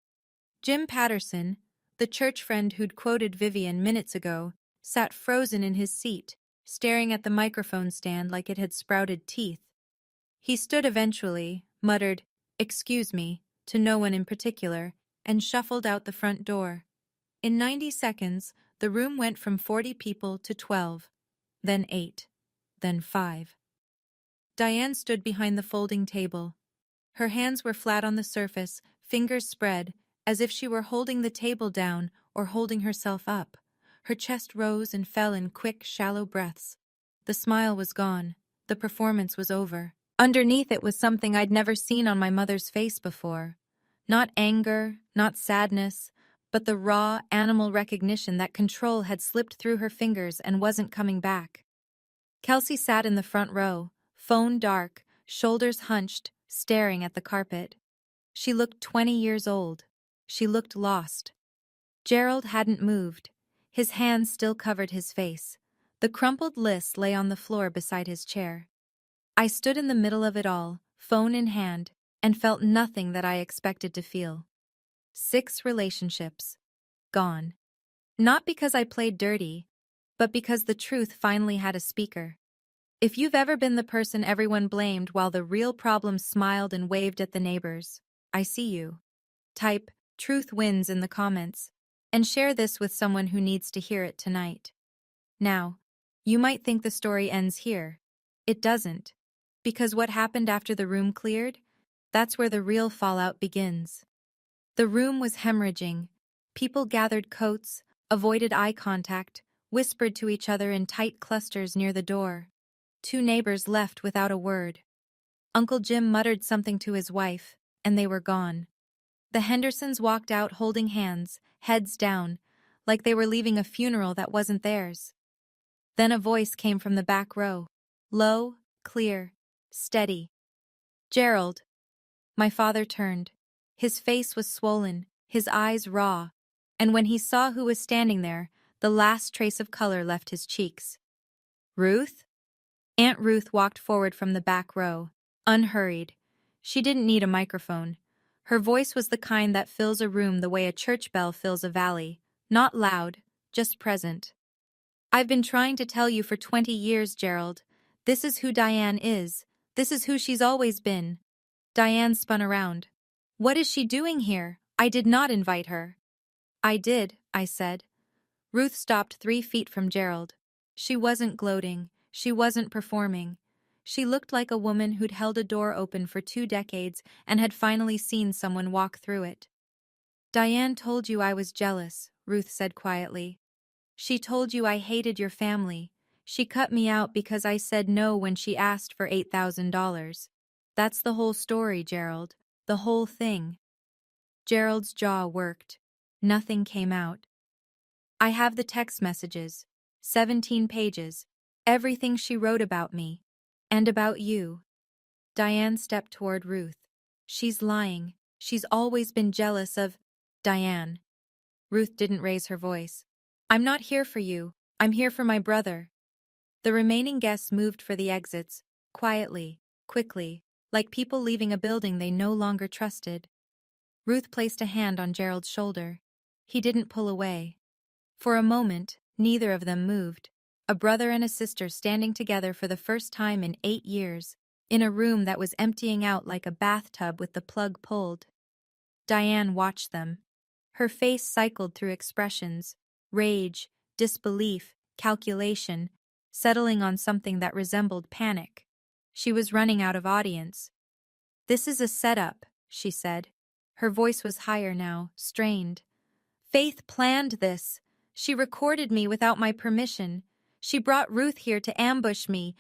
Jim Patterson, the church friend who'd quoted Vivian minutes ago, sat frozen in his seat, staring at the microphone stand like it had sprouted teeth. He stood eventually, muttered, "Excuse me," to no one in particular, and shuffled out the front door. In 90 seconds, the room went from 40 people to 12, then 8, then 5. Diane stood behind the folding table. Her hands were flat on the surface, fingers spread, as if she were holding the table down or holding herself up. Her chest rose and fell in quick, shallow breaths. The smile was gone. The performance was over. Underneath it was something I'd never seen on my mother's face before. Not anger, not sadness, but the raw, animal recognition that control had slipped through her fingers and wasn't coming back. Kelsey sat in the front row, phone dark, shoulders hunched, staring at the carpet. She looked 20 years old. She looked lost. Gerald hadn't moved. His hands still covered his face. The crumpled list lay on the floor beside his chair. I stood in the middle of it all, phone in hand, and felt nothing that I expected to feel. 6 relationships. Gone. Not because I played dirty, but because the truth finally had a speaker. If you've ever been the person everyone blamed while the real problem smiled and waved at the neighbors, I see you. Type, "Truth wins" in the comments, and share this with someone who needs to hear it tonight. Now, You might think the story ends here. It doesn't. Because what happened after the room cleared? That's where the real fallout begins. The room was hemorrhaging. People gathered coats, avoided eye contact, whispered to each other in tight clusters near the door. 2 neighbors left without a word. Uncle Jim muttered something to his wife, and they were gone. The Hendersons walked out holding hands, heads down, like they were leaving a funeral that wasn't theirs. Then a voice came from the back row. Low, clear, steady. Gerald. My father turned. His face was swollen, his eyes raw, and when he saw who was standing there, the last trace of color left his cheeks. Ruth? Aunt Ruth walked forward from the back row, unhurried. She didn't need a microphone. Her voice was the kind that fills a room the way a church bell fills a valley, not loud, just present. I've been trying to tell you for 20 years, Gerald. This is who Diane is. This is who she's always been. Diane spun around. What is she doing here? I did not invite her. I did, I said. Ruth stopped 3 feet from Gerald. She wasn't gloating. She wasn't performing. She looked like a woman who'd held a door open for 2 decades and had finally seen someone walk through it. Diane told you I was jealous, Ruth said quietly. She told you I hated your family. She cut me out because I said no when she asked for $8,000. That's the whole story, Gerald. The whole thing. Gerald's jaw worked. Nothing came out. I have the text messages. 17 pages. Everything she wrote about me. And about you. Diane stepped toward Ruth. She's lying. She's always been jealous of... Diane. Ruth didn't raise her voice. I'm not here for you. I'm here for my brother. The remaining guests moved for the exits, quietly, quickly, like people leaving a building they no longer trusted. Ruth placed a hand on Gerald's shoulder. He didn't pull away. For a moment, neither of them moved. A brother and a sister standing together for the first time in 8 years, in a room that was emptying out like a bathtub with the plug pulled. Diane watched them. Her face cycled through expressions, rage, disbelief, calculation, settling on something that resembled panic. She was running out of audience. This is a setup, she said. Her voice was higher now, strained. Faith planned this. She recorded me without my permission. She brought Ruth here to ambush me.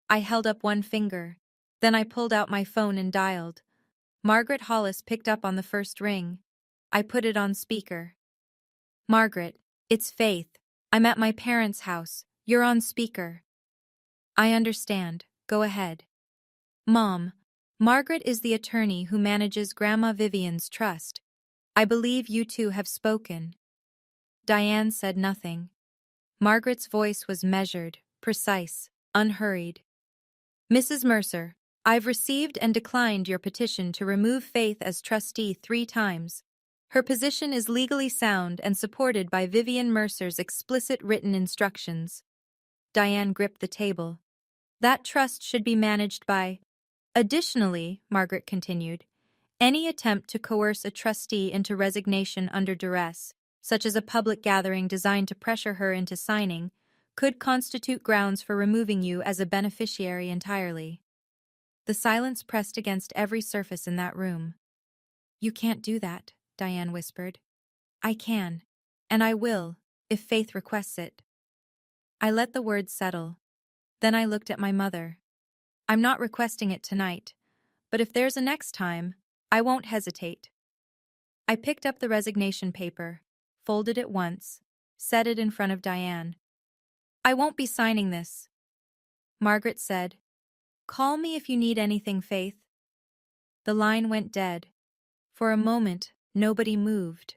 I held up one finger. Then I pulled out my phone and dialed. Margaret Hollis picked up on the first ring. I put it on speaker. Margaret, it's Faith. I'm at my parents' house. You're on speaker. I understand. Go ahead. Mom, Margaret is the attorney who manages Grandma Vivian's trust. I believe you two have spoken. Diane said nothing. Margaret's voice was measured, precise, unhurried. Mrs. Mercer, I've received and declined your petition to remove Faith as trustee 3 times. Her position is legally sound and supported by Vivian Mercer's explicit written instructions. Diane gripped the table. That trust should be managed by... Additionally, Margaret continued, any attempt to coerce a trustee into resignation under duress, such as a public gathering designed to pressure her into signing, could constitute grounds for removing you as a beneficiary entirely. The silence pressed against every surface in that room. You can't do that, Diane whispered. I can, and I will, if Faith requests it. I let the words settle. Then I looked at my mother. I'm not requesting it tonight, but if there's a next time, I won't hesitate. I picked up the resignation paper, folded it once, set it in front of Diane. I won't be signing this. Margaret said, Call me if you need anything, Faith. The line went dead. For a moment, nobody moved.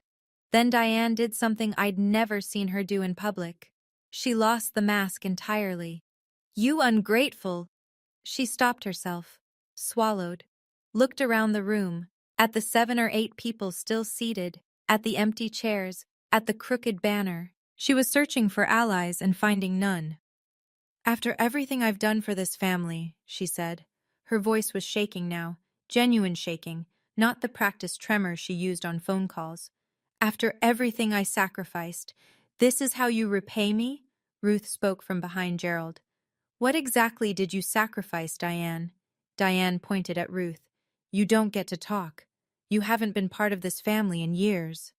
Then Diane did something I'd never seen her do in public. She lost the mask entirely. You ungrateful! She stopped herself, swallowed, looked around the room, at the 7 or 8 people still seated, at the empty chairs, at the crooked banner. She was searching for allies and finding none. After everything I've done for this family, she said. Her voice was shaking now, genuine shaking, not the practiced tremor she used on phone calls. After everything I sacrificed, this is how you repay me? Ruth spoke from behind Gerald. "What exactly did you sacrifice, Diane?" Diane pointed at Ruth. "You don't get to talk. You haven't been part of this family in years."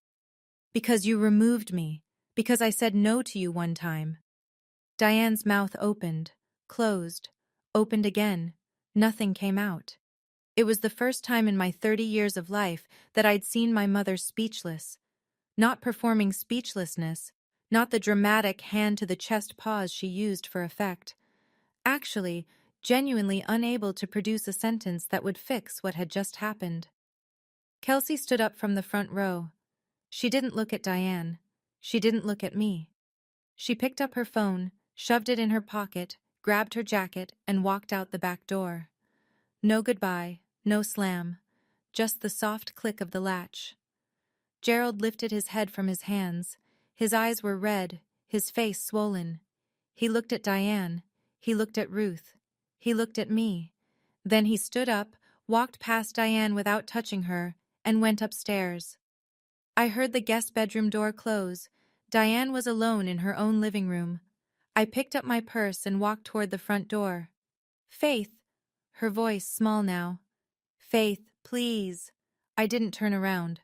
"Because you removed me. Because I said no to you one time." Diane's mouth opened, closed, opened again. Nothing came out. It was the first time in my 30 years of life that I'd seen my mother speechless. Not performing speechlessness, not the dramatic hand-to-the-chest pause she used for effect. Actually, genuinely unable to produce a sentence that would fix what had just happened. Kelsey stood up from the front row. She didn't look at Diane. She didn't look at me. She picked up her phone, shoved it in her pocket, grabbed her jacket, and walked out the back door. No goodbye, no slam, just the soft click of the latch. Gerald lifted his head from his hands. His eyes were red, his face swollen. He looked at Diane. He looked at Ruth. He looked at me. Then he stood up, walked past Diane without touching her, and went upstairs. I heard the guest bedroom door close. Diane was alone in her own living room. I picked up my purse and walked toward the front door. "Faith," her voice small now. "Faith, please." I didn't turn around.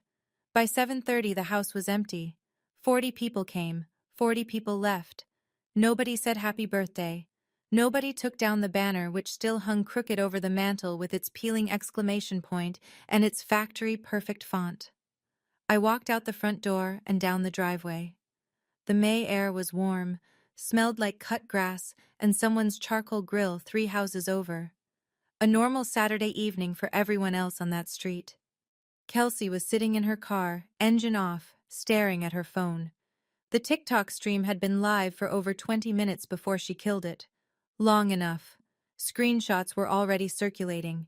By 7:30 the house was empty. 40 people came, 40 people left. Nobody said happy birthday. Nobody took down the banner which still hung crooked over the mantel with its peeling exclamation point and its factory-perfect font. I walked out the front door and down the driveway. The May air was warm, smelled like cut grass and someone's charcoal grill 3 houses over. A normal Saturday evening for everyone else on that street. Kelsey was sitting in her car, engine off, staring at her phone. The TikTok stream had been live for over 20 minutes before she killed it. Long enough. Screenshots were already circulating.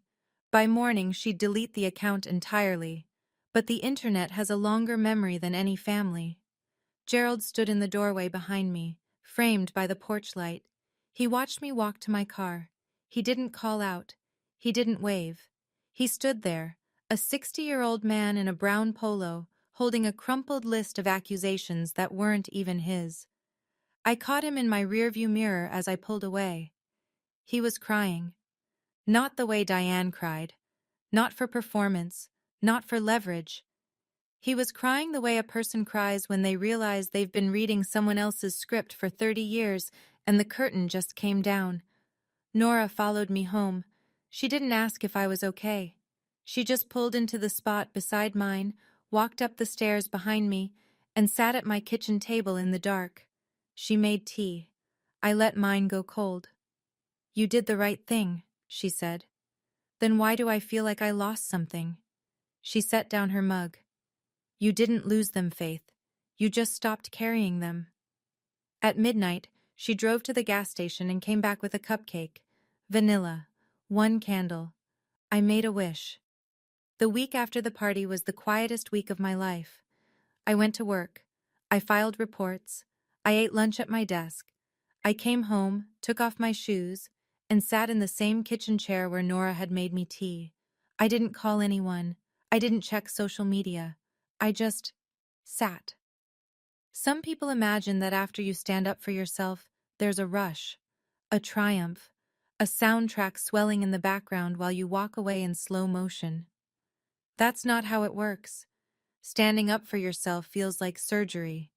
By morning, she'd delete the account entirely. But the internet has a longer memory than any family. Gerald stood in the doorway behind me, framed by the porch light. He watched me walk to my car. He didn't call out. He didn't wave. He stood there, a 60-year-old man in a brown polo, holding a crumpled list of accusations that weren't even his. I caught him in my rearview mirror as I pulled away. He was crying. Not the way Diane cried. Not for performance. Not for leverage. He was crying the way a person cries when they realize they've been reading someone else's script for 30 years and the curtain just came down. Nora followed me home. She didn't ask if I was okay. She just pulled into the spot beside mine, walked up the stairs behind me, and sat at my kitchen table in the dark. She made tea. I let mine go cold. "You did the right thing," she said. "Then why do I feel like I lost something?" She set down her mug. "You didn't lose them, Faith. You just stopped carrying them." At midnight, she drove to the gas station and came back with a cupcake. Vanilla. 1 candle. I made a wish. The week after the party was the quietest week of my life. I went to work. I filed reports. I ate lunch at my desk. I came home, took off my shoes, and sat in the same kitchen chair where Nora had made me tea. I didn't call anyone. I didn't check social media. I just sat. Some people imagine that after you stand up for yourself, there's a rush, a triumph, a soundtrack swelling in the background while you walk away in slow motion. That's not how it works. Standing up for yourself feels like surgery.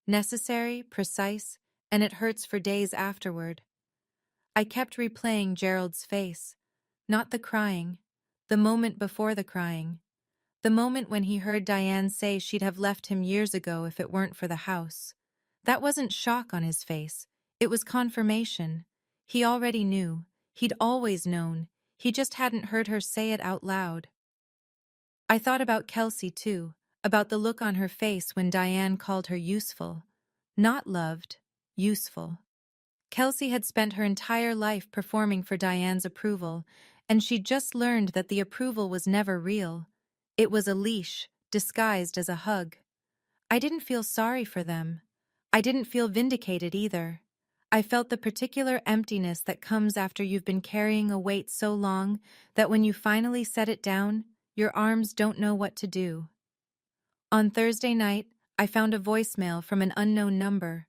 Necessary, precise, and it hurts for days afterward. I kept replaying Gerald's face. Not the crying. The moment before the crying. The moment when he heard Diane say she'd have left him years ago if it weren't for the house. That wasn't shock on his face. It was confirmation. He already knew. He'd always known. He just hadn't heard her say it out loud. I thought about Kelsey, too, about the look on her face when Diane called her useful. Not loved, useful. Kelsey had spent her entire life performing for Diane's approval, and she'd just learned that the approval was never real. It was a leash, disguised as a hug. I didn't feel sorry for them. I didn't feel vindicated either. I felt the particular emptiness that comes after you've been carrying a weight so long that when you finally set it down, your arms don't know what to do. On Thursday night, I found a voicemail from an unknown number.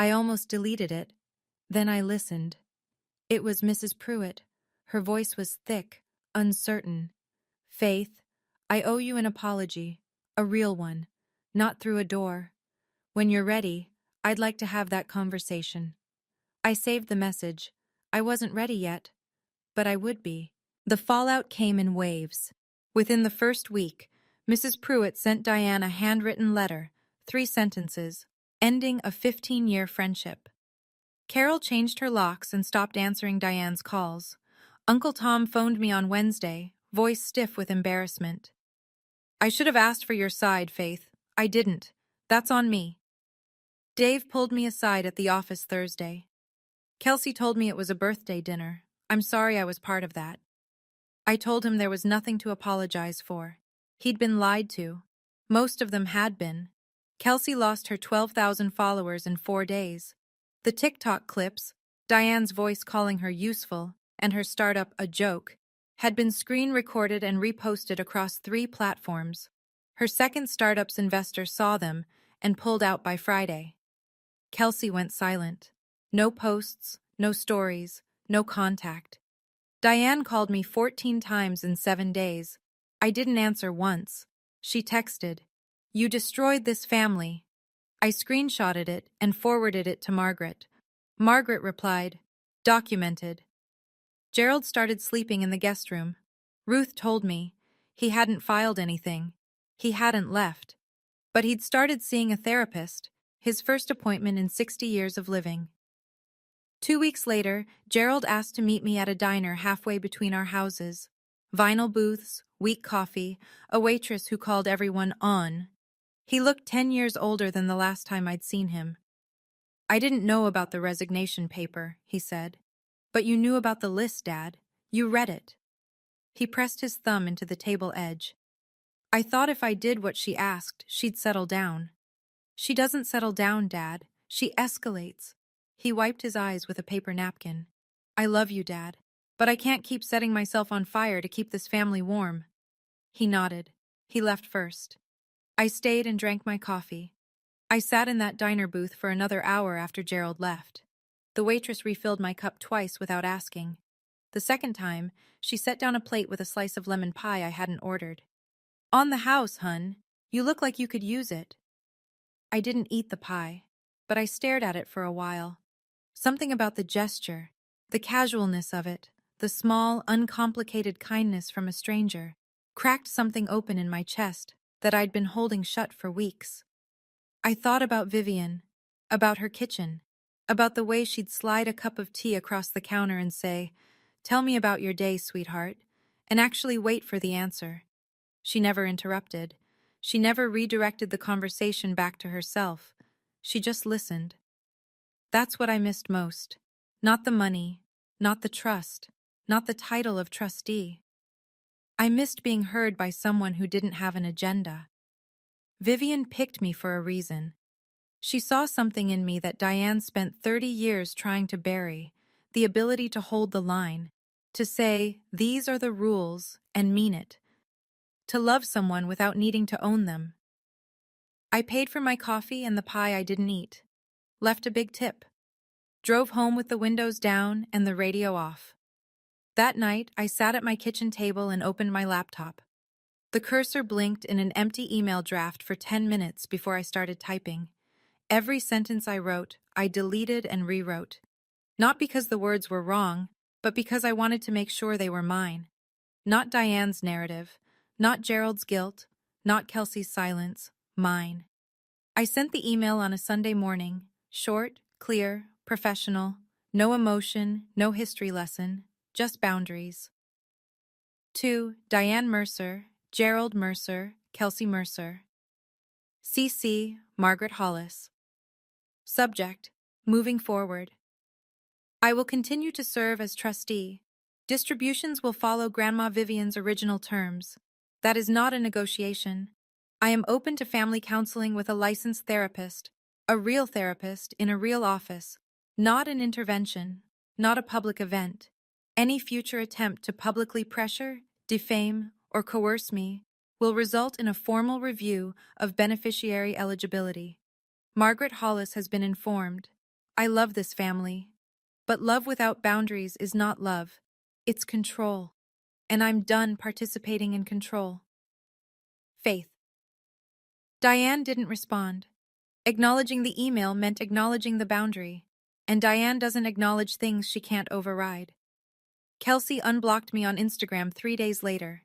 I almost deleted it. Then I listened. It was Mrs. Pruitt. Her voice was thick, uncertain. Faith, I owe you an apology. A real one. Not through a door. When you're ready, I'd like to have that conversation. I saved the message. I wasn't ready yet, but I would be. The fallout came in waves. Within the first week, Mrs. Pruitt sent Diane a handwritten letter, 3 sentences, ending a 15-year friendship. Carol changed her locks and stopped answering Diane's calls. Uncle Tom phoned me on Wednesday, voice stiff with embarrassment. I should have asked for your side, Faith. I didn't. That's on me. Dave pulled me aside at the office Thursday. Kelsey told me it was a birthday dinner. I'm sorry I was part of that. I told him there was nothing to apologize for. He'd been lied to. Most of them had been. Kelsey lost her 12,000 followers in 4 days. The TikTok clips, Diane's voice calling her useful, and her startup a joke, had been screen recorded and reposted across 3 platforms. Her second startup's investor saw them and pulled out by Friday. Kelsey went silent. No posts, no stories, no contact. Diane called me 14 times in 7 days. I didn't answer once. She texted, "You destroyed this family." I screenshotted it and forwarded it to Margaret. Margaret replied, "Documented." Gerald started sleeping in the guest room. Ruth told me he hadn't filed anything. He hadn't left. But he'd started seeing a therapist, his first appointment in 60 years of living. 2 weeks later, Gerald asked to meet me at a diner halfway between our houses. Vinyl booths, weak coffee, a waitress who called everyone on. He looked 10 years older than the last time I'd seen him. "I didn't know about the resignation paper," he said. "But you knew about the list, Dad. You read it." He pressed his thumb into the table edge. "I thought if I did what she asked, she'd settle down." "She doesn't settle down, Dad. She escalates." He wiped his eyes with a paper napkin. "I love you, Dad, but I can't keep setting myself on fire to keep this family warm." He nodded. He left first. I stayed and drank my coffee. I sat in that diner booth for another hour after Gerald left. The waitress refilled my cup twice without asking. The second time, she set down a plate with a slice of lemon pie I hadn't ordered. "On the house, hun. You look like you could use it." I didn't eat the pie, but I stared at it for a while. Something about the gesture, the casualness of it, the small, uncomplicated kindness from a stranger, cracked something open in my chest that I'd been holding shut for weeks. I thought about Vivian, about her kitchen, about the way she'd slide a cup of tea across the counter and say, "Tell me about your day, sweetheart," and actually wait for the answer. She never interrupted. She never redirected the conversation back to herself. She just listened. That's what I missed most. Not the money, not the trust, not the title of trustee. I missed being heard by someone who didn't have an agenda. Vivian picked me for a reason. She saw something in me that Diane spent 30 years trying to bury, the ability to hold the line, to say, "These are the rules," and mean it. To love someone without needing to own them. I paid for my coffee and the pie I didn't eat. Left a big tip. Drove home with the windows down and the radio off. That night, I sat at my kitchen table and opened my laptop. The cursor blinked in an empty email draft for 10 minutes before I started typing. Every sentence I wrote, I deleted and rewrote. Not because the words were wrong, but because I wanted to make sure they were mine. Not Diane's narrative, not Gerald's guilt, not Kelsey's silence, mine. I sent the email on a Sunday morning, short, clear, professional, no emotion, no history lesson, just boundaries. To Diane Mercer, Gerald Mercer, Kelsey Mercer. CC, Margaret Hollis. Subject, moving forward. I will continue to serve as trustee. Distributions will follow Grandma Vivian's original terms. That is not a negotiation. I am open to family counseling with a licensed therapist, a real therapist in a real office, not an intervention, not a public event. Any future attempt to publicly pressure, defame, or coerce me will result in a formal review of beneficiary eligibility. Margaret Hollis has been informed. I love this family. But love without boundaries is not love. It's control. And I'm done participating in control. Faith. Diane didn't respond. Acknowledging the email meant acknowledging the boundary. And Diane doesn't acknowledge things she can't override. Kelsey unblocked me on Instagram 3 days later.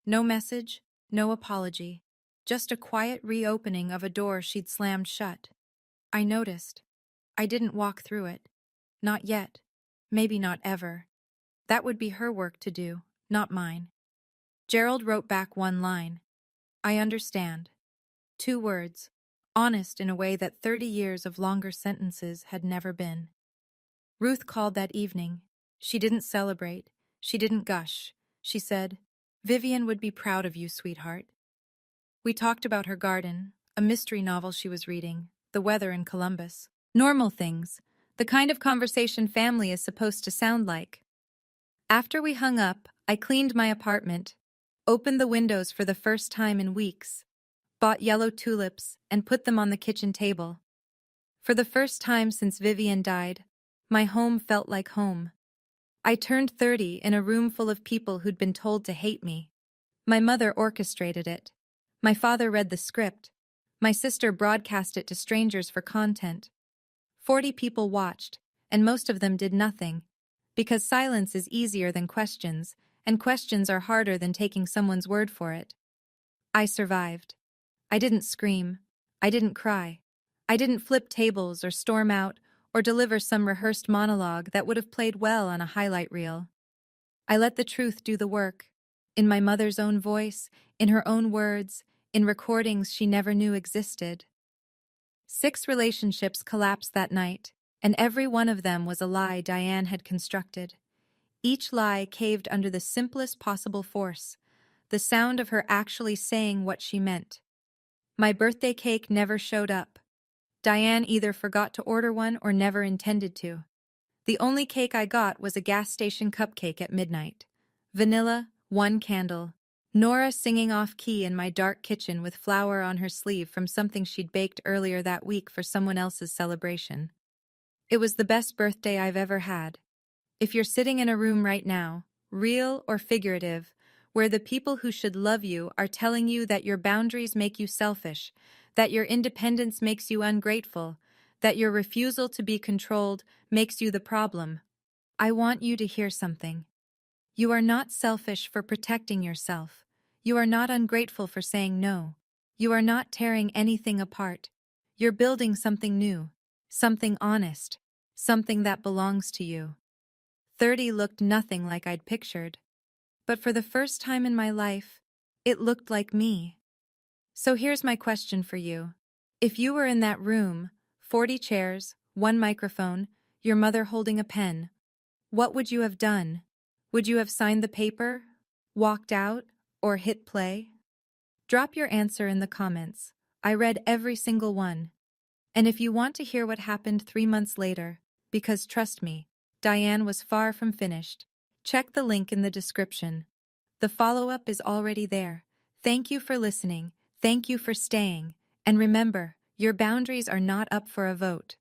No message, no apology. Just a quiet reopening of a door she'd slammed shut. I noticed. I didn't walk through it. Not yet. Maybe not ever. That would be her work to do, not mine. Gerald wrote back one line. I understand. 2 words, honest in a way that 30 years of longer sentences had never been. Ruth called that evening. She didn't celebrate. She didn't gush. She said, Vivian would be proud of you, sweetheart. We talked about her garden, a mystery novel she was reading, the weather in Columbus. Normal things, the kind of conversation family is supposed to sound like. After we hung up, I cleaned my apartment, opened the windows for the first time in weeks, bought yellow tulips, and put them on the kitchen table. For the first time since Vivian died, my home felt like home. I turned 30 in a room full of people who'd been told to hate me. My mother orchestrated it. My father read the script. My sister broadcast it to strangers for content. 40 people watched, and most of them did nothing. Because silence is easier than questions, and questions are harder than taking someone's word for it. I survived. I didn't scream. I didn't cry. I didn't flip tables or storm out or deliver some rehearsed monologue that would have played well on a highlight reel. I let the truth do the work, in my mother's own voice, in her own words, in recordings she never knew existed. 6 relationships collapsed that night, and every one of them was a lie Diane had constructed. Each lie caved under the simplest possible force, the sound of her actually saying what she meant. My birthday cake never showed up. Diane either forgot to order one or never intended to. The only cake I got was a gas station cupcake at midnight. Vanilla, 1 candle. Nora singing off-key in my dark kitchen with flour on her sleeve from something she'd baked earlier that week for someone else's celebration. It was the best birthday I've ever had. If you're sitting in a room right now, real or figurative, where the people who should love you are telling you that your boundaries make you selfish, that your independence makes you ungrateful, that your refusal to be controlled makes you the problem, I want you to hear something. You are not selfish for protecting yourself. You are not ungrateful for saying no. You are not tearing anything apart. You're building something new, something honest, something that belongs to you. 30 looked nothing like I'd pictured. But for the first time in my life, it looked like me. So here's my question for you. If you were in that room, 40 chairs, 1 microphone, your mother holding a pen, what would you have done? Would you have signed the paper, walked out, or hit play? Drop your answer in the comments. I read every single one. And if you want to hear what happened 3 months later, because trust me, Diane was far from finished, check the link in the description. The follow-up is already there. Thank you for listening, thank you for staying, and remember, your boundaries are not up for a vote.